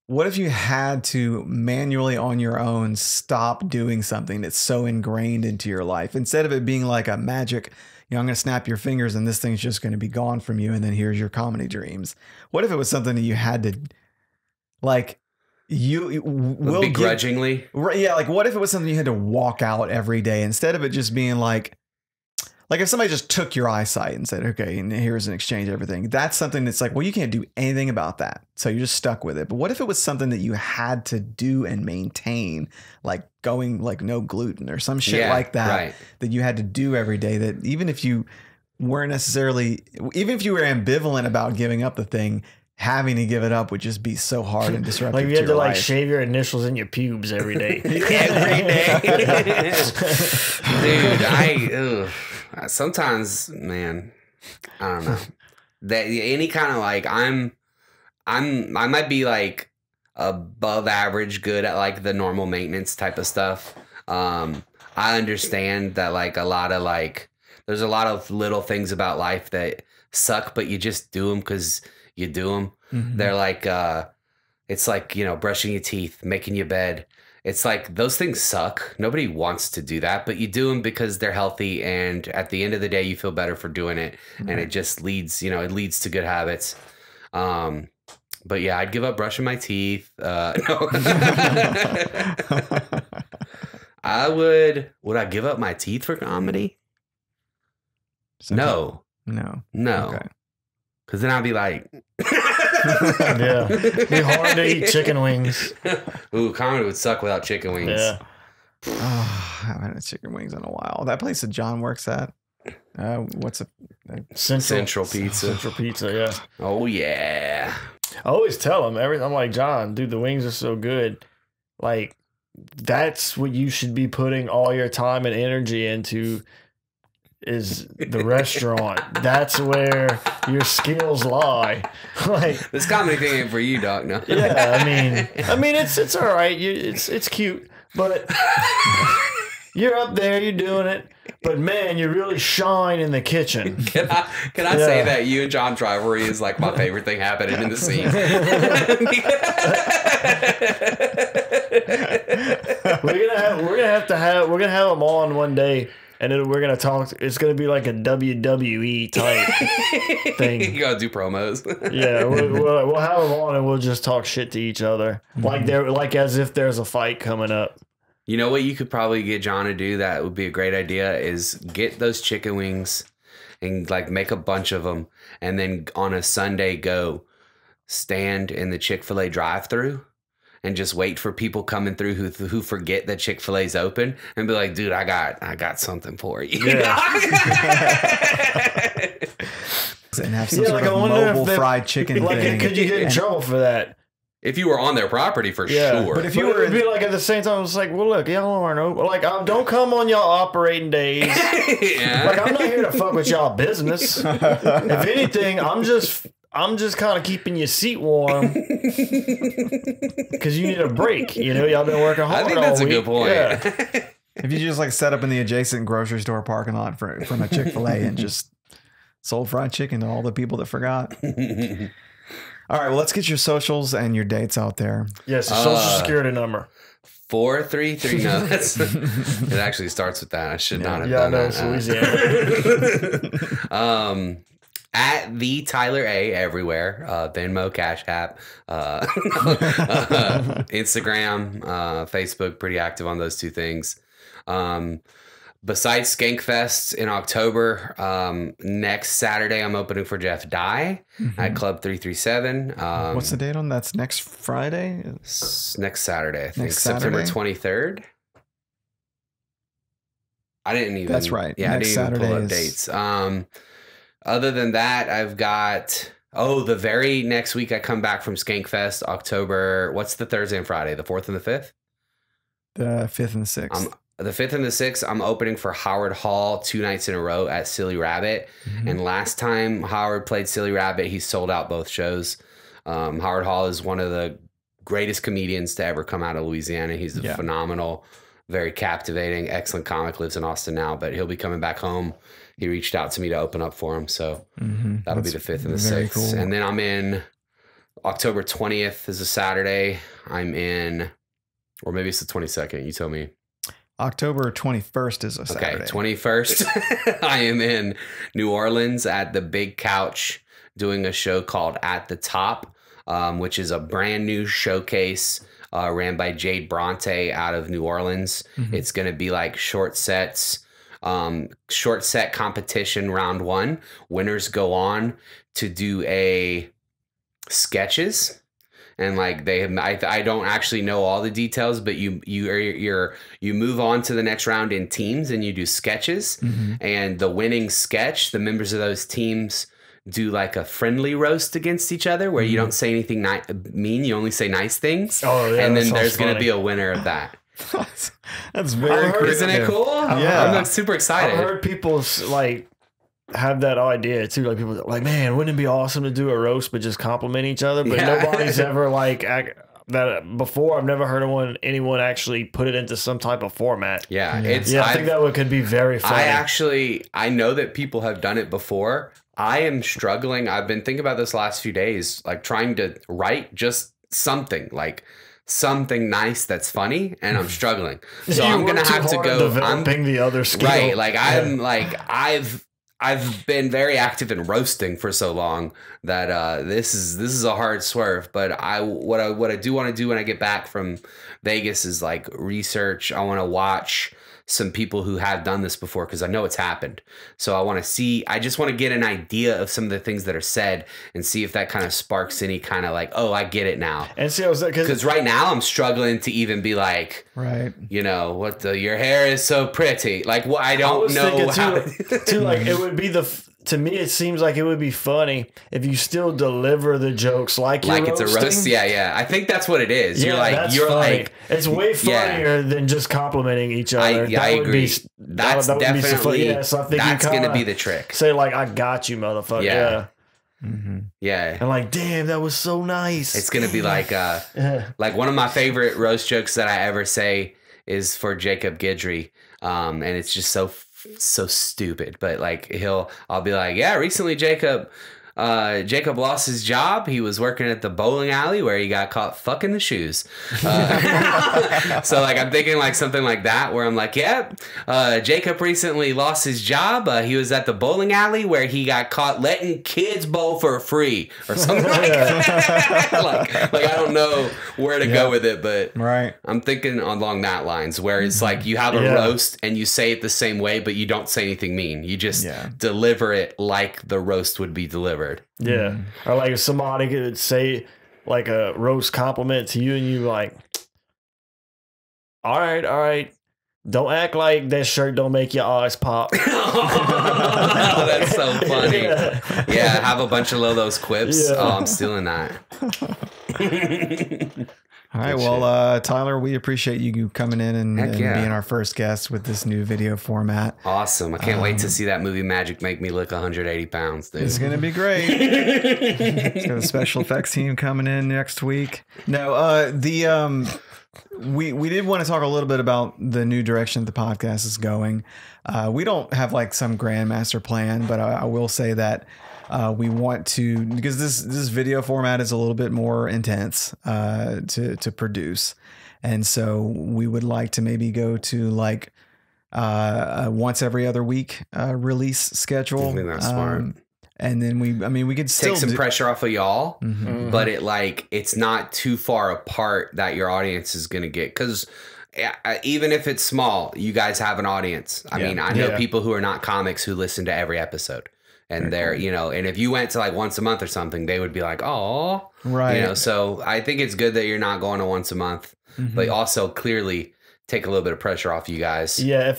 S1: what if you had to manually on your own stop doing something that's so ingrained into your life instead of it being like a magic, I'm going to snap your fingers and this thing's just going to be gone from you. And then here's your comedy dreams. What if it was something that you had to like, you will
S3: begrudgingly?
S1: Yeah. Like what if it was something you had to walk out every day instead of it just being like if somebody just took your eyesight and said, okay, and here's an exchange, everything. That's something that's like, well, you can't do anything about that. So you're just stuck with it. But what if it was something that you had to do and maintain, like going like no gluten or some shit like that, that you had to do every day, that even if you weren't necessarily, even if you were ambivalent about giving up the thing, having to give it up would just be so hard and disruptive.
S2: Like you had to like shave your initials in your pubes every day.
S3: Every day. Dude, sometimes, man, I don't know. That any kind of like I might be like above average good at like the normal maintenance type of stuff. I understand that like there's a lot of little things about life that suck, but you just do them because you do them. They're like it's like, brushing your teeth, making your bed. It's like those things suck. Nobody wants to do that, but you do them because they're healthy. And at the end of the day, you feel better for doing it. And it just leads, it leads to good habits. But yeah, I'd give up brushing my teeth. No. Would I give up my teeth for comedy? No.
S1: Okay.
S3: Cause then I'd be like,
S2: yeah, it'd be hard to eat chicken wings.
S3: Ooh, comedy would suck without chicken wings.
S2: Yeah.
S1: Oh, I haven't had chicken wings in a while. That place that John works at. What's a
S3: Central Pizza?
S2: Central Pizza, yeah.
S3: Oh yeah.
S2: I always tell him everything. I'm like, John, dude, the wings are so good. Like, that's what you should be putting all your time and energy into. Is the restaurant. That's where your skills lie. Like
S3: this comedy thing ain't for you, dog. No.
S2: Yeah, I mean, it's all right. It's cute, but you're up there, you're doing it. But man, you really shine in the kitchen.
S3: Can I say that you and John's rivalry is like my favorite thing happening in the scene?
S2: We're gonna have him on one day. And then we're gonna talk. It's gonna be like a WWE type thing.
S3: You gotta do promos.
S2: Yeah, we'll have them on and we'll just talk shit to each other, like as if there's a fight coming up.
S3: You know what you could probably get John to do that would be a great idea is get those chicken wings and like make a bunch of them, and then on a Sunday go stand in the Chick-fil-A drive-thru and just wait for people coming through who forget that Chick-fil-A's open and be like, dude, I got something for you.
S2: Yeah.
S1: And have some sort of mobile fried chicken thing.
S2: Could you get in trouble for that?
S3: If you were on their property, for sure.
S1: But if you were,
S2: it'd be like at the same time, it's like, well, look, y'all aren't open. Like, don't come on y'all operating days.
S3: Yeah.
S2: Like, I'm not here to fuck with y'all business. If anything, I'm just kind of keeping your seat warm because you need a break. You know, y'all been working hard.
S3: I think that's
S2: all
S3: a good point.
S2: Yeah.
S1: if you just like set up in the adjacent grocery store parking lot from a Chick-fil-A and just sold fried chicken to all the people that forgot. All right, well, let's get your socials and your dates out there.
S2: Yes, the social security number.
S3: 433. No, that's it. Actually starts with that. I should not have done
S2: that.
S3: Louisiana. At the Tyler A everywhere, Venmo, Cash App, Instagram, Facebook. Pretty active on those two things. Besides Skankfest in October, next Saturday I'm opening for Jeff Dye at Club 337.
S1: What's the date on? That's next Friday?
S3: Next Saturday, I think. September 23rd. I didn't even...
S1: That's right.
S3: Yeah,
S1: next
S3: I didn't even pull up
S1: Saturday
S3: dates. Other than that, I've got... Oh, the very next week I come back from Skankfest, October... What's the Thursday and Friday? The 4th and the 5th?
S1: The 5th and the 6th.
S3: The 5th and the 6th, I'm opening for Howard Hall 2 nights in a row at Silly Rabbit. And last time Howard played Silly Rabbit, he sold out both shows. Howard Hall is one of the greatest comedians to ever come out of Louisiana. He's phenomenal, very captivating, excellent comic, lives in Austin now, but he'll be coming back home. He reached out to me to open up for him. So that'll be the 5th and the 6th. Cool. And then I'm in October 20th is a Saturday. I'm in, or maybe it's the 22nd. You tell me.
S1: October 21st is a Saturday.
S3: Okay, 21st. I am in New Orleans at the Big Couch doing a show called At the Top, which is a brand new showcase ran by Jade Bronte out of New Orleans. It's going to be like short sets, short set competition round 1. Winners go on to do a sketches. And like they have, I don't actually know all the details, but you move on to the next round in teams and you do sketches. And the winning sketch, the members of those teams do like a friendly roast against each other, where you don't say anything mean, you only say nice things. Oh yeah, and then there's going to be a winner of that.
S1: That's very cool.
S3: Isn't it cool?
S1: Yeah,
S3: I'm super excited.
S2: I've heard people like have that idea too. Like people are like, man, wouldn't it be awesome to do a roast but just compliment each other? But nobody's ever like that before. I've never heard of anyone actually put it into some type of format.
S3: Yeah,
S2: I think that could be very funny.
S3: I know that people have done it before. I am struggling. I've been thinking about this last few days, like trying to write just something like something nice that's funny, and I'm struggling. So I'm gonna have to go
S2: developing the other skill.
S3: Right, like I'm like I've been very active in roasting for so long that this is a hard swerve. But what I do want to do when I get back from Vegas is like research. I want to watch some people who have done this before, because I know it's happened. So I just want to get an idea of some of the things that are said and see if that kind of sparks any kind of like, oh, I get it now.
S2: And see, because
S3: right now I'm struggling to even be like,
S1: right,
S3: you know, your hair is so pretty. Like, what, I don't know how
S2: too, like it would be to me, it seems like it would be funny if you still deliver the jokes like
S3: it's a roast. Yeah. I think that's what it is.
S2: Yeah, you're like, it's way funnier than just complimenting each other.
S3: I agree. That's definitely,
S2: so I think
S3: that's going to be the trick.
S2: Say like, I got you, motherfucker.
S3: Yeah.
S2: Yeah. And like, damn, that was so nice.
S3: It's going to be like, like one of my favorite roast jokes that I ever say is for Jacob Guidry. And it's just so stupid, but like I'll be like, yeah, recently Jacob Jacob lost his job. He was working at the bowling alley where he got caught fucking the shoes. So like I'm thinking like something like that where I'm like, Jacob recently lost his job. He was at the bowling alley where he got caught letting kids bowl for free or something like that. like I don't know where to go with it, but I'm thinking along that lines where it's like you have a roast and you say it the same way, but you don't say anything mean. You just deliver it like the roast would be delivered.
S2: Yeah. Or like if somebody could say like a roast compliment to you and you like, all right. Don't act like that shirt don't make your eyes pop.
S3: Oh, that's so funny. Yeah, have a bunch of those quips. Yeah. Oh, I'm stealing that.
S1: All right, well, Tyler, we appreciate you coming in and being our first guest with this new video format.
S3: Awesome. I can't wait to see that movie Magic make me look 180 pounds, dude.
S1: It's going to be great. It's got a special effects team coming in next week. No, we did want to talk a little bit about the new direction the podcast is going. We don't have like some grand master plan, but I will say that we want to, because this video format is a little bit more intense to produce, and so we would like to maybe go to like a once every other week release schedule.
S3: I think that's smart.
S1: And then we could still
S3: take some pressure off of y'all, but it's not too far apart that your audience is going to get, because even if it's small, you guys have an audience. I mean, I know people who are not comics who listen to every episode. And they're, and if you went to like once a month or something, they would be like, oh, right. So I think it's good that you're not going to once a month, but also clearly take a little bit of pressure off you guys.
S2: Yeah.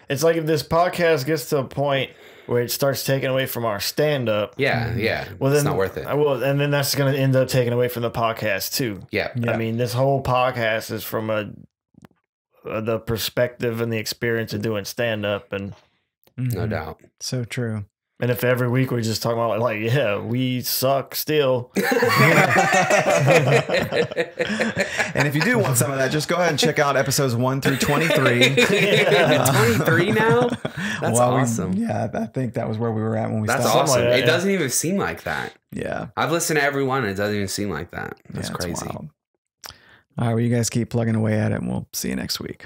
S2: It's like if this podcast gets to a point where it starts taking away from our stand up.
S3: Yeah. Well, then it's not worth it.
S2: And then that's going to end up taking away from the podcast too.
S3: Yeah.
S2: I mean, this whole podcast is from the perspective and the experience of doing stand up, and
S3: no doubt.
S1: So true.
S2: And if every week we just talk about like, we suck still.
S1: And if you do want some of that, just go ahead and check out episodes 1 through 23.
S3: 23 now? That's awesome.
S1: I think that was where we were at when we
S3: started. That's awesome. It doesn't even seem like that.
S1: Yeah.
S3: I've listened to every one and it doesn't even seem like that. That's crazy.
S1: All right, well, you guys keep plugging away at it and we'll see you next week.